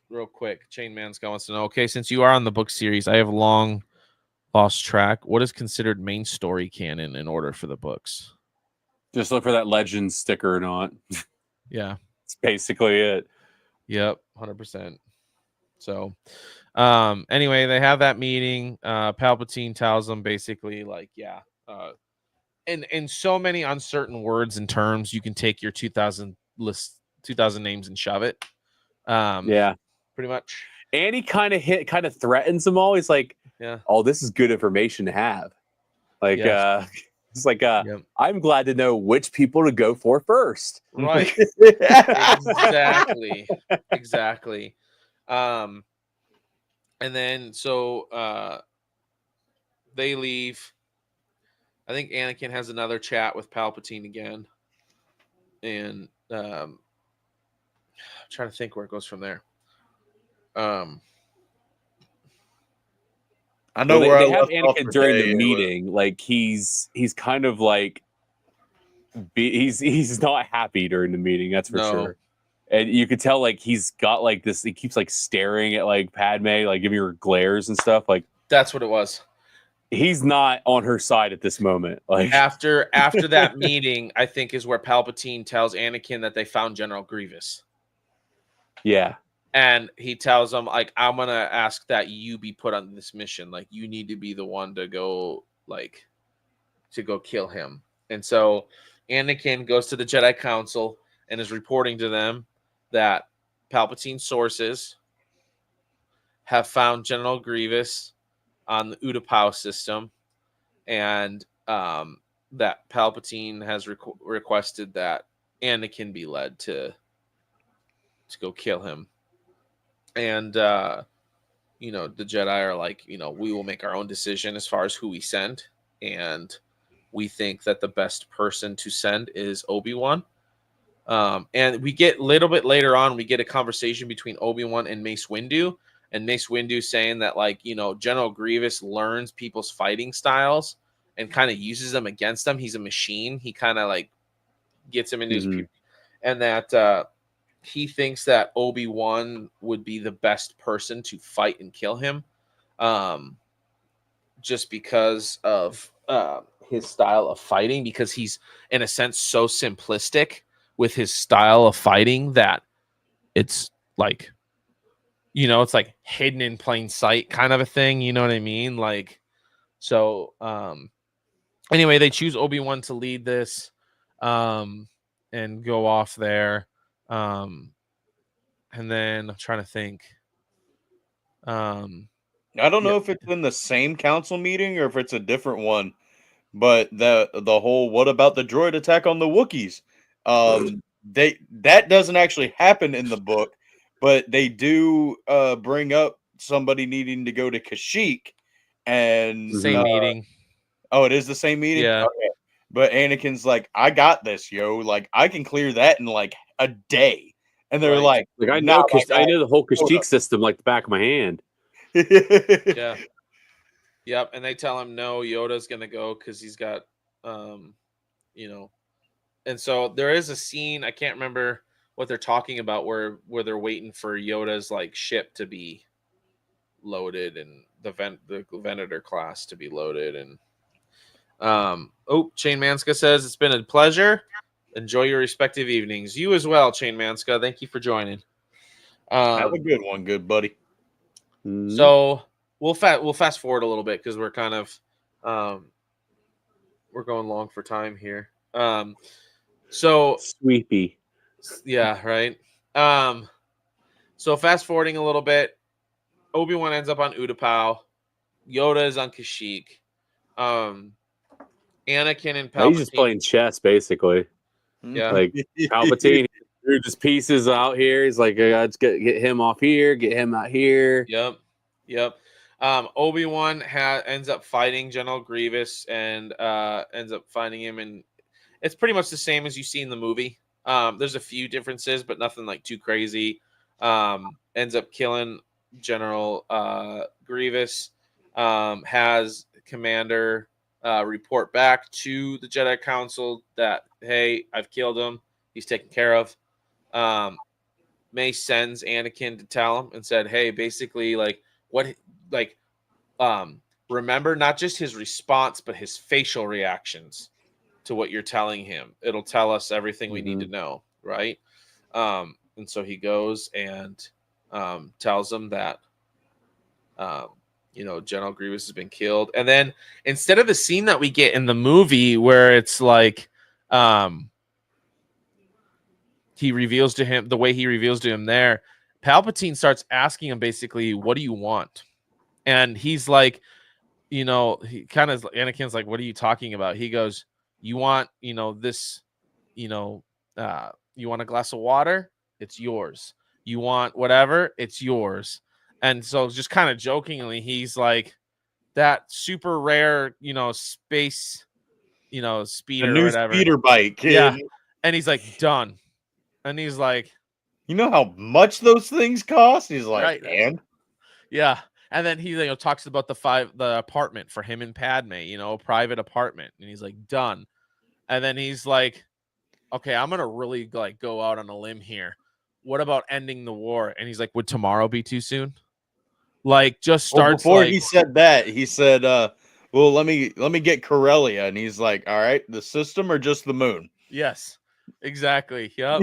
real quick, Chain Manska wants to know, okay, since you are on the book series, I have long lost track. What is considered main story canon in order for the books?
Just look for that legend sticker or not.
Yeah.
That's basically it.
Yep, 100%. So, anyway, they have that meeting. Palpatine tells them basically like, yeah, in so many uncertain words and terms, you can take your 2000 names and shove it.
Yeah,
pretty much.
and he kind of threatens them all. He's like,
Yeah.
"Oh, this is good information to have." Like,
Yes.
it's like,
Yep.
I'm glad to know which people to go for first.
Right. Exactly. And then so they leave. I think Anakin has another chat with Palpatine again, and I'm trying to think where it goes from there.
I know
Well,
where
they
I
have
left off
Anakin during
today.
the meeting. Like he's kind of like he's not happy during the meeting. That's for
No.
sure. And you could tell like he's got like this. He keeps like staring at like Padme, like giving her glares and stuff. Like
That's what it was.
he's not on her side at this moment. Like
After that meeting, I think is where Palpatine tells Anakin that they found General Grievous.
yeah.
And he tells him, like, I'm going to ask that you be put on this mission. Like, you need to be the one to go, like, to go kill him. And so Anakin goes to the Jedi Council and is reporting to them that Palpatine sources have found General Grievous on the Utapau system. And that Palpatine has requested that Anakin be led to go kill him. And, the Jedi are like, we will make our own decision as far as who we send. And we think that the best person to send is Obi-Wan. And we get a little bit later on, we get a conversation between Obi-Wan and Mace Windu. And Mace Windu saying that, like, General Grievous learns people's fighting styles and kind of uses them against them. He's a machine. He kind of, like, gets him into his... And that... he thinks that Obi-Wan would be the best person to fight and kill him, just because of his style of fighting, because he's, in a sense, so simplistic with his style of fighting that it's like, it's like hidden in plain sight kind of a thing. You know what I mean? Like, so anyway, they choose Obi-Wan to lead this and go off there. And then I'm trying to think.
I don't know if it's in the same council meeting or if it's a different one, but the whole what about the droid attack on the Wookiees? That doesn't actually happen in the book, but they do bring up somebody needing to go to Kashyyyk and
same meeting.
Oh, it is the same meeting?
Yeah.
Okay. But Anakin's like, I got this, yo. Like, I can clear that in like a day. And they're
Right.
like,
I know the whole Kashyyyk system like the back of my hand.
Yeah. Yep. And they tell him no, Yoda's gonna go because he's got and so there is a scene, I can't remember what they're talking about, where they're waiting for Yoda's like ship to be loaded and the Venator class to be loaded. And Chain Manska says it's been a pleasure. Enjoy your respective evenings. You as well, Chain Manska. Thank you for joining.
Have a good one, good buddy.
So we'll fast forward a little bit because we're kind of we're going long for time here. So
sweepy.
Yeah, right. So fast forwarding a little bit, Obi-Wan ends up on Utapau. Yoda is on Kashyyyk. Anakin and Palpatine.
He's just playing chess, basically.
Yeah.
Like Palpatine threw just pieces out here. He's like, let's get him off here, get him out here.
Yep. Obi-Wan ends up fighting General Grievous and ends up finding him, and it's pretty much the same as you see in the movie. There's a few differences, but nothing like too crazy. Ends up killing General Grievous. Has Commander report back to the Jedi Council that, hey, I've killed him. He's taken care of. Mace sends Anakin to tell him and said, hey, basically, remember not just his response, but his facial reactions to what you're telling him. It'll tell us everything we need to know, right? And so he goes and tells him that General Grievous has been killed. And then instead of the scene that we get in the movie where it's like he reveals to him, the way he reveals to him there, Palpatine starts asking him basically, what do you want? And he's like, he kind of, Anakin's like, what are you talking about? He goes, you want, this, you want a glass of water? It's yours. You want whatever? It's yours. And so just kind of jokingly, he's like, that super rare, space, speeder,
a new
or whatever.
speeder bike.
Yeah. And he's like, done. And he's like,
you know how much those things cost? He's like,
right.
Man.
Yeah. And then he talks about the apartment for him and Padme, a private apartment. And he's like, done. And then he's like, okay, I'm going to really go out on a limb here. What about ending the war? And he's like, would tomorrow be too soon? Just starts
before he said that, he said, well, let me get Corellia. And he's like, all right, the system or just the moon?
Yes, exactly. Yep.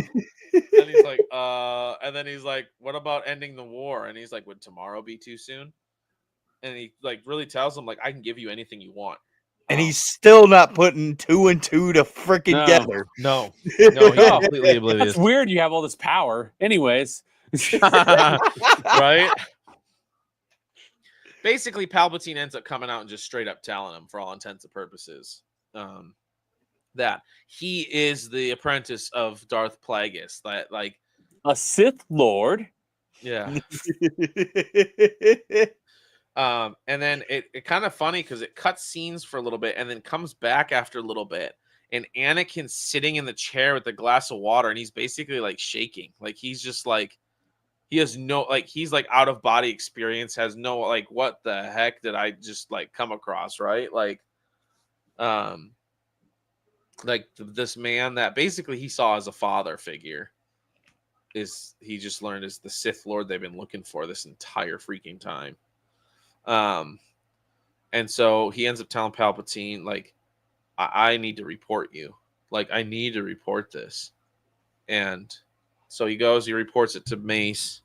And he's like, and then he's like, what about ending the war? And he's like, would tomorrow be too soon? And he really tells him, I can give you anything you want.
And he's still not putting 2 and 2 to freaking together.
No, he's completely oblivious.
That's weird. You have all this power. Anyways.
Right? Basically, Palpatine ends up coming out and just straight up telling him, for all intents and purposes, that he is the apprentice of Darth Plagueis. That
a Sith Lord.
Yeah. And then it kind of funny because it cuts scenes for a little bit and then comes back after a little bit. And Anakin's sitting in the chair with a glass of water and he's basically shaking. He's just he has no, he's out of body experience, has no, what the heck did I just come across, right? This man that basically he saw as a father figure he just learned is the Sith Lord they've been looking for this entire freaking time. And so he ends up telling Palpatine, I need to report you. I need to report this. And so he goes, he reports it to Mace.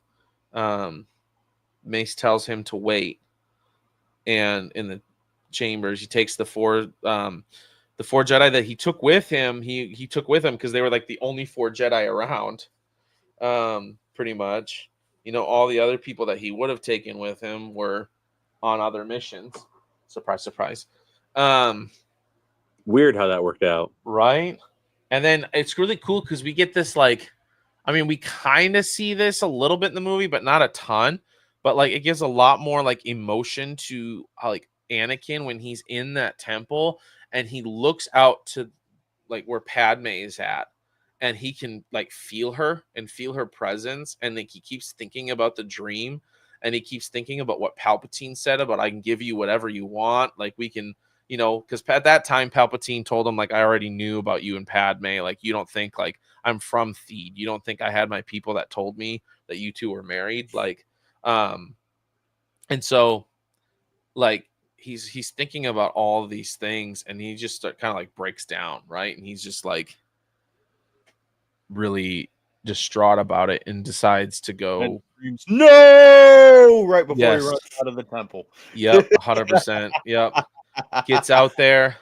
Mace tells him to wait. And in the chambers, he takes the four Jedi that he took with him. He took with him because they were the only 4 Jedi around. Pretty much. All the other people that he would have taken with him were on other missions. Surprise, surprise.
Weird how that worked out.
Right? And then it's really cool because we get this we kind of see this a little bit in the movie, but not a ton. But it gives a lot more emotion to Anakin when he's in that temple and he looks out to where Padme is at. And he can feel her and feel her presence. And he keeps thinking about the dream. And he keeps thinking about what Palpatine said about, I can give you whatever you want. We can, because at that time, Palpatine told him, I already knew about you and Padme. You don't think, I'm from Theed. You don't think I had my people that told me that you two were married? And so, he's thinking about all of these things. And he just kind of breaks down, right? And he's just really distraught about it and decides to go
right before he runs out of the temple.
Yep, 100%. Yep. Gets out there,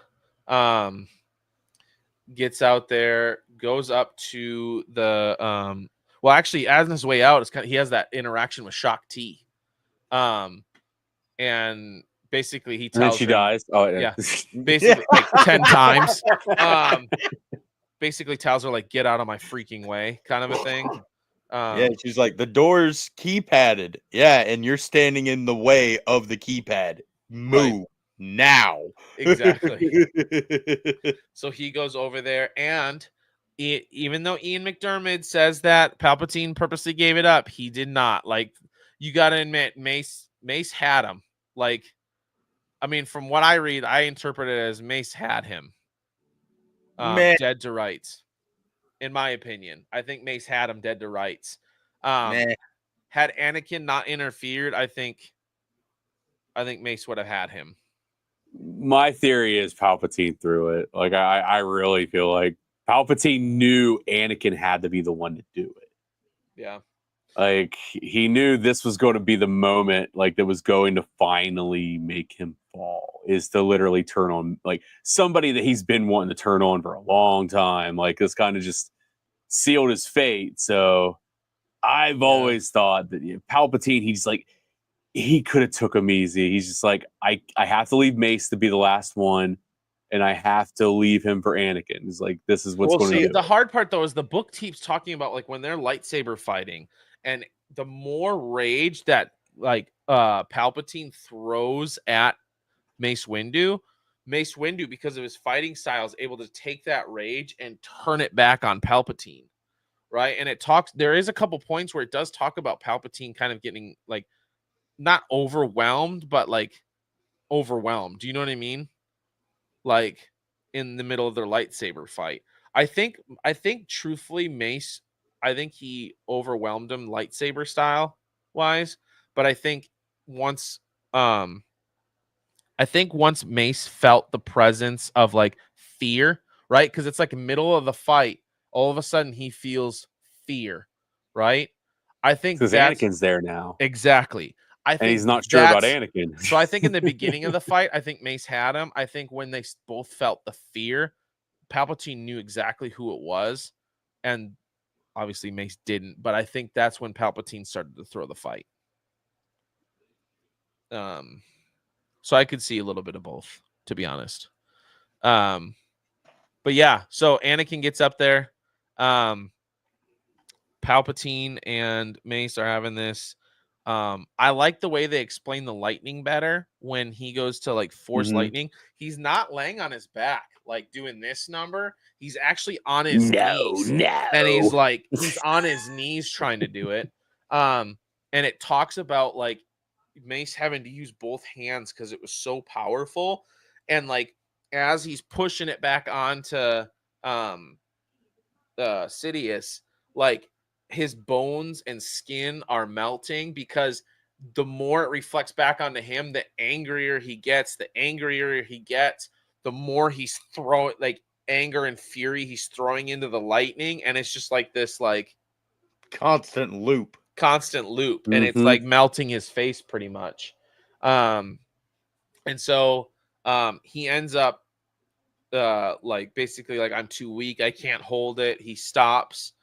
goes up to the well, actually, as on his way out, he has that interaction with Shaak Ti. And basically he tells
she dies. Oh
yeah. Basically 10 times. Basically tells her get out of my freaking way, kind of a thing.
Yeah, she's like, the door's keypadded. Yeah, and you're standing in the way of the keypad. Move now.
Exactly. So he goes over there, and even though Ian McDiarmid says that Palpatine purposely gave it up, he did not. You got to admit, Mace had him. From what I read, I interpret it as Mace had him. Dead to rights, in my opinion. I think Mace had him dead to rights. Had Anakin not interfered, I think Mace would have had him.
My theory is Palpatine threw it. I really feel like Palpatine knew Anakin had to be the one to do it.
Yeah.
Like he knew this was going to be the moment, like that was going to finally make him fall. Is to literally turn on like somebody that he's been wanting to turn on for a long time. Like this kind of just sealed his fate. So I've always thought that Palpatine, he's like he could have took him easy. He's just like I have to leave Mace to be the last one. And I have to leave him for Anakin. It's like this is what's going to do.
The hard part though is the book keeps talking about like when they're lightsaber fighting, and the more rage that like Palpatine throws at Mace Windu, because of his fighting style is able to take that rage and turn it back on Palpatine, right? And there is a couple points where it does talk about Palpatine kind of getting like not overwhelmed, but like overwhelmed. Do you know what I mean? Like in the middle of their lightsaber fight. I think truthfully Mace, I think he overwhelmed him lightsaber style wise, but I think once Mace felt the presence of like fear, right? Because it's like middle of the fight, all of a sudden he feels fear, right? I think
because Anakin's there now.
Exactly. I think
and he's not sure about Anakin.
So I think in the beginning of the fight, I think Mace had him. I think when they both felt the fear, Palpatine knew exactly who it was, and obviously Mace didn't. But I think that's when Palpatine started to throw the fight. So I could see a little bit of both, to be honest. But yeah, so Anakin gets up there. Palpatine and Mace are having this. I like the way they explain the lightning better when he goes to like force lightning. He's not laying on his back, like doing this number. He's actually on his knees. And he's on his knees trying to do it. And it talks about like Mace having to use both hands because it was so powerful. And like as he's pushing it back onto Sidious, like his bones and skin are melting because the more it reflects back onto him, the angrier he gets. The more he's throwing like anger and fury he's throwing into the lightning, and it's just like this like
constant loop.
And it's like melting his face pretty much. And so he ends up like basically like, I'm too weak, I can't hold it. He stops.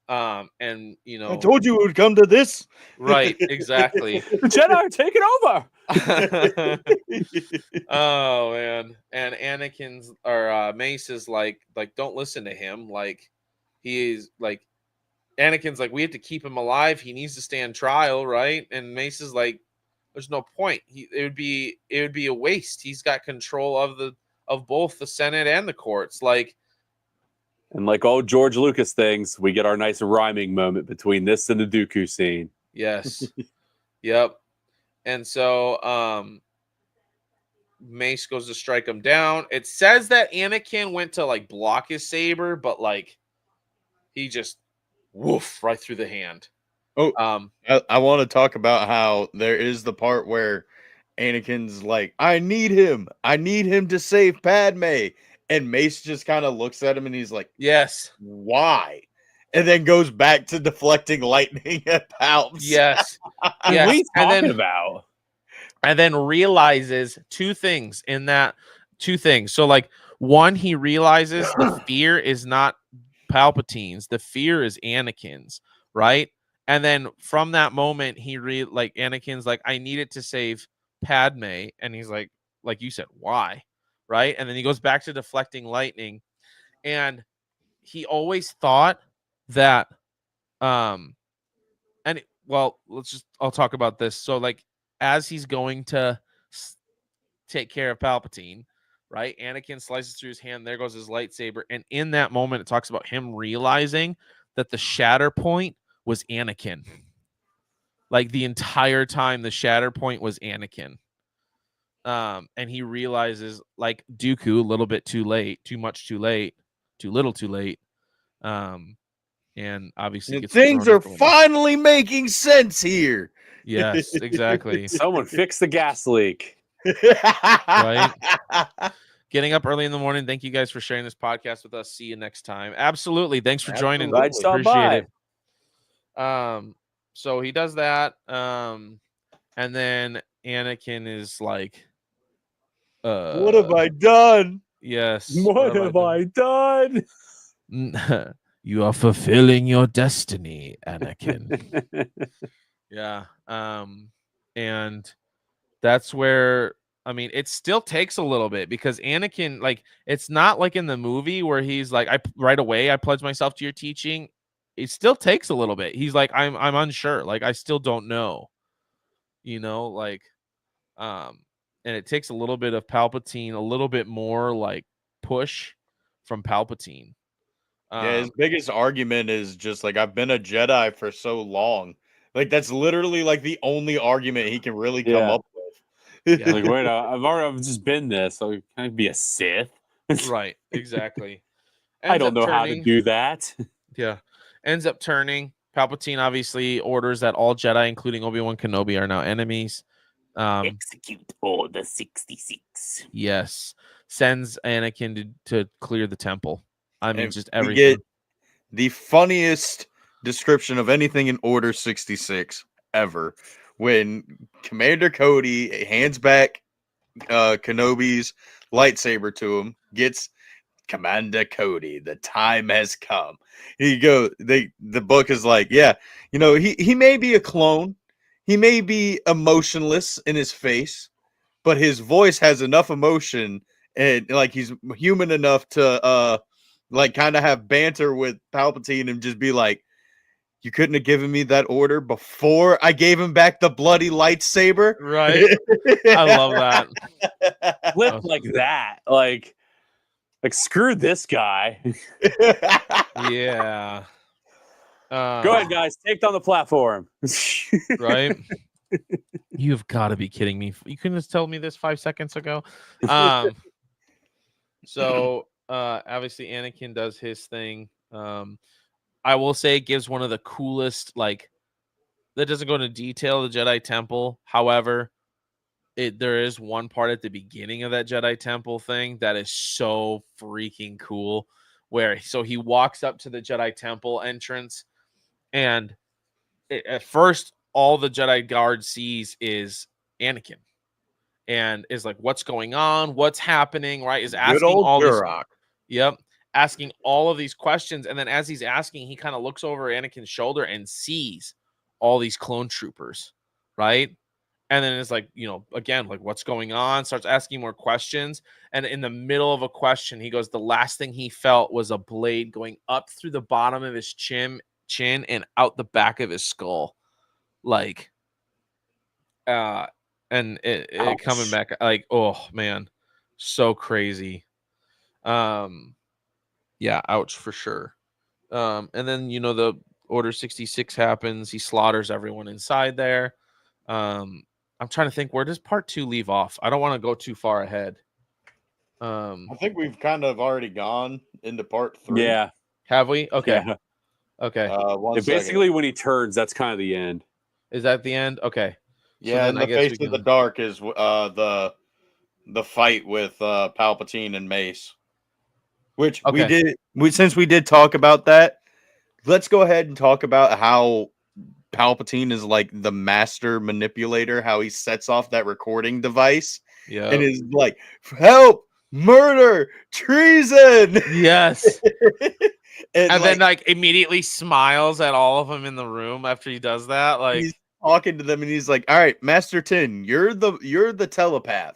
And you know,
I told you it would come to this.
Right, exactly.
Jedi, take it
over. Oh man. And Anakin's or Mace is like don't listen to him. Like he's like Anakin's like, we have to keep him alive. He needs to stand trial, right? And Mace is like, there's no point. It would be a waste. He's got control of both the Senate and the courts. Like,
and like all George Lucas things, we get our nice rhyming moment between this and the Dooku scene.
Yes. Yep. And so Mace goes to strike him down. It says that Anakin went to like block his saber, but like he just woof right through the hand.
Oh, I want to talk about how there is the part where Anakin's like, I need him to save Padme. And Mace just kind of looks at him and he's like,
yes.
Why? And then goes back to deflecting lightning at Palps.
Yes.
What are you talking about?
And then realizes two things. So like one, he realizes the fear is not Palpatine's, the fear is Anakin's, right? And then from that moment, Anakin's like, I needed to save Padme. And he's like you said, why? Right. And then he goes back to deflecting lightning. And he always thought that, I'll talk about this. So like, as he's going to take care of Palpatine, right? Anakin slices through his hand. There goes his lightsaber. And in that moment, it talks about him realizing that the shatter point was Anakin. Like the entire time, the shatter point was Anakin. And he realizes, like Dooku, a little bit too late, too much too late, too little too late. And obviously
things are finally making sense here.
Yes, exactly.
Someone fix the gas leak.
Right? Getting up early in the morning. Thank you guys for sharing this podcast with us. See you next time. Absolutely. Thanks for joining.
Appreciate it.
So he does that. And then Anakin is like,
What have I done?
yes.
What have I done?
You are fulfilling your destiny, Anakin. Yeah. And that's where, I mean, it still takes a little bit because Anakin, like, it's not like in the movie where he's like, right away I pledge myself to your teaching. It still takes a little bit. He's like, I'm unsure. Like, I still don't know. Like, and it takes a little bit of Palpatine, a little bit more like push from Palpatine.
Yeah, his biggest argument is just like, I've been a Jedi for so long. Like, that's literally like the only argument he can really come
Yeah.
up with.
Yeah.
Like, wait, I've just been this, so can I be a Sith?
Right, exactly.
I
Ends
don't
up
know how to
turning.
do that.
Yeah. Ends up turning. Palpatine obviously orders that all Jedi, including Obi-Wan Kenobi, are now enemies.
Execute Order 66.
Yes. Sends Anakin to clear the temple. I mean,
And
just
we
everything.
get the funniest description of anything in Order 66 ever when Commander Cody hands back Kenobi's lightsaber to him, gets Commander Cody, the time has come. The book is like, yeah, he may be a clone, he may be emotionless in his face, but his voice has enough emotion and like he's human enough to like kind of have banter with Palpatine and just be like, you couldn't have given me that order before I gave him back the bloody lightsaber.
Right. I love that.
Flip like that. Like screw this guy.
Yeah.
Go ahead, guys. Take down the platform.
Right. You've got to be kidding me. You couldn't have told me this 5 seconds ago. So obviously Anakin does his thing. I will say it gives one of the coolest, like, that doesn't go into detail, the Jedi Temple. However, there is one part at the beginning of that Jedi Temple thing that is so freaking cool, where he walks up to the Jedi Temple entrance, and at first all the Jedi guard sees is Anakin, and is like, "What's going on? What's happening?" Right? Is
Good
asking
old
all these.
Turok.
Yep. Asking all of these questions. And then as he's asking, he kind of looks over Anakin's shoulder and sees all these clone troopers. Right. And then it's like, again, like, what's going on? Starts asking more questions. And in the middle of a question, he goes, the last thing he felt was a blade going up through the bottom of his chin and out the back of his skull. Like, and it coming back, like, oh man, so crazy. Yeah, ouch for sure. And then the Order 66 happens. He slaughters everyone inside there. I'm trying to think, where does part 2 leave off? I don't want to go too far ahead.
I think we've kind of already gone into part 3.
Yeah.
Have we? Okay.
Yeah.
Okay.
Basically, when he turns, that's kind of the end.
Is that the end? Okay.
Yeah,
then
in
I
the
guess
face
we
of the
can-
dark is the fight with Palpatine and Mace. Which
Okay.
since we did talk about that, let's go ahead and talk about how Palpatine is like the master manipulator, how he sets off that recording device
Yeah.
and is like, help, murder, treason.
Yes.
and
then like immediately smiles at all of them in the room after he does that. Like,
he's talking to them and he's like, all right, Master Tin, you're the telepath.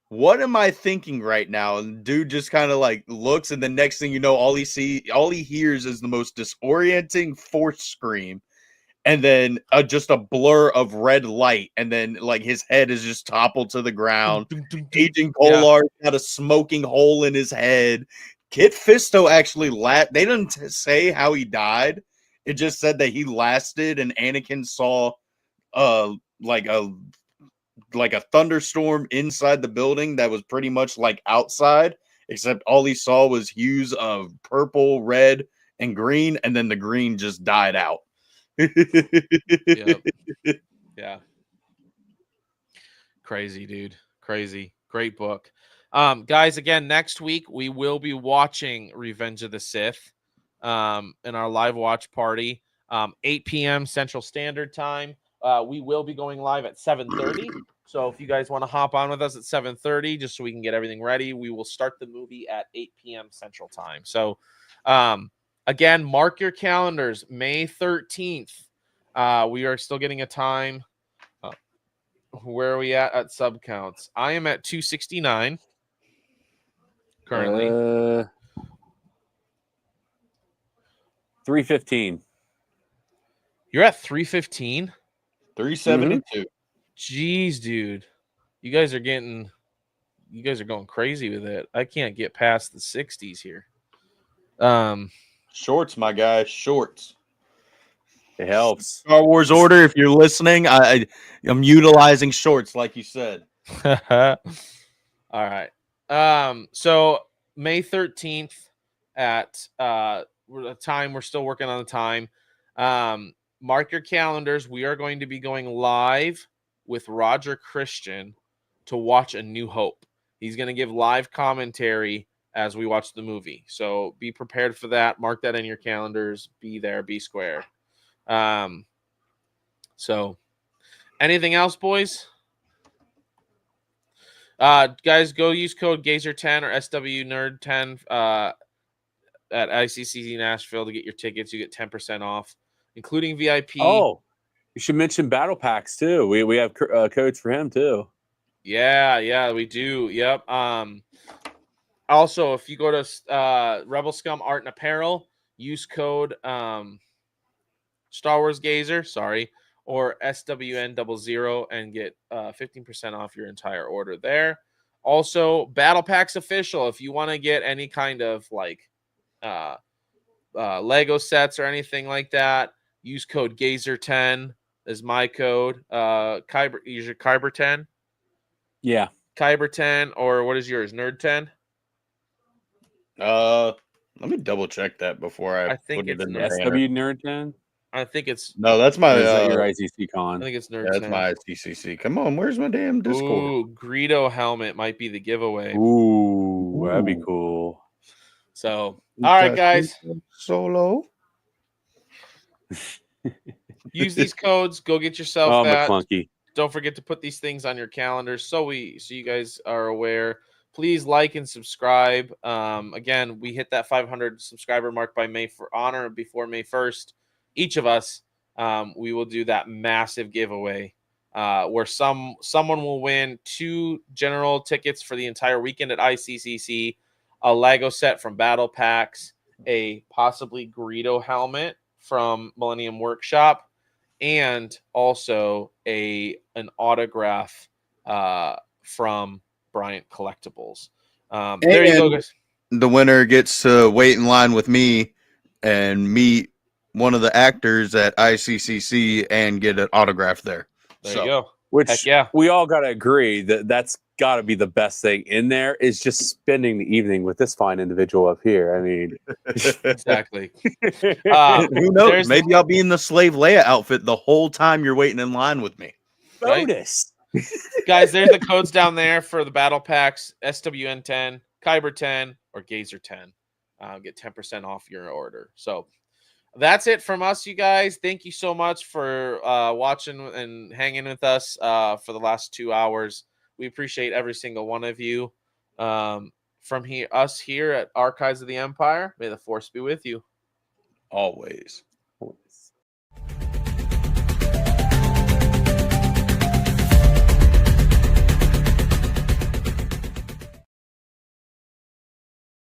What am I thinking right now? And dude just kind of like looks, and the next thing you know, all he hears is the most disorienting force scream, and then just a blur of red light, and then like his head is just toppled to the ground. Agent Kolar got a smoking hole in his head. Kit Fisto actually they didn't say how he died. It just said that he lasted, and Anakin saw like a thunderstorm inside the building that was pretty much like outside, except all he saw was hues of purple, red, and green, and then the green just died out.
Yep. Yeah. Crazy, dude. Crazy. Great book. Guys, again, next week we will be watching Revenge of the Sith in our live watch party. 8 p.m. Central Standard Time. We will be going live at 7:30. So if you guys want to hop on with us at 7:30, just so we can get everything ready, we will start the movie at 8 p.m. Central Time. So again, mark your calendars, May 13th. We are still getting a time. Where are we at sub counts? I am at 269 currently.
315.
You're at 315.
372.
Jeez, dude. You guys are going crazy with it. I can't get past the 60s here.
Shorts, my guy. Shorts.
It helps.
Star Wars Order, if you're listening, I'm utilizing shorts, like you said.
All right. So May 13th at the time, we're still working on the time. Mark your calendars. We are going to be going live with Roger Christian to watch A New Hope. He's going to give live commentary as we watch the movie. So be prepared for that. Mark that in your calendars. Be there, be square. So anything else, boys? Guys, go use code Gazer10 or SWNerd10 at ICCC Nashville to get your tickets. You get 10% off, including VIP.
Oh, you should mention Battle Packs too. We have codes for him too.
Yeah, we do. Yep. Also, if you go to Rebel Scum Art and Apparel, use code Star Wars Gazer, or SWN00 and get 15% off your entire order there. Also, Battle Packs official. If you want to get any kind of like Lego sets or anything like that, use code Gazer10 as my code. Use your Kyber 10.
Yeah,
Kyber 10, or what is yours? Nerd 10.
Let me double check that before I
think
put it
it's
in the
SW
banner.
Nerd 10.
I think it's
No, that's my.
Or is that your ICC
I
con?
think it's Nerd
Yeah,
10.
that's my ICCC. Come on, where's my damn Discord?
Ooh, Greedo helmet might be the giveaway.
Ooh, that'd be
Ooh.
cool.
So, all right, guys.
Solo.
Use these codes. Go get yourself
Oh,
that.
McClunky.
Don't forget to put these things on your calendars so you guys are aware. Please like and subscribe. Again, we hit that 500 subscriber mark by before May 1st. Each of us, we will do that massive giveaway where someone will win 2 general tickets for the entire weekend at ICCC, a Lego set from Battle Packs, a possibly Greedo helmet from Millennium Workshop, and also an autograph from Bryant Collectibles. There you go, guys.
The winner gets to wait in line with me and meet one of the actors at ICCC and get an autograph there.
There you go.
Which
Heck yeah.
we all got to agree that's got to be the best thing in there is just spending the evening with this fine individual up here. I mean,
Exactly.
Who knows? Maybe I'll be in the Slave Leia outfit the whole time you're waiting in line with me.
bonus.
Guys, there's the codes down there for the Battle Packs, SWN10, Kyber 10, or Gazer 10. Get 10% off your order. So that's it from us, you guys. Thank you so much for watching and hanging with us for the last 2 hours. We appreciate every single one of you. From us here at Archives of the Empire, may the Force be with you.
Always.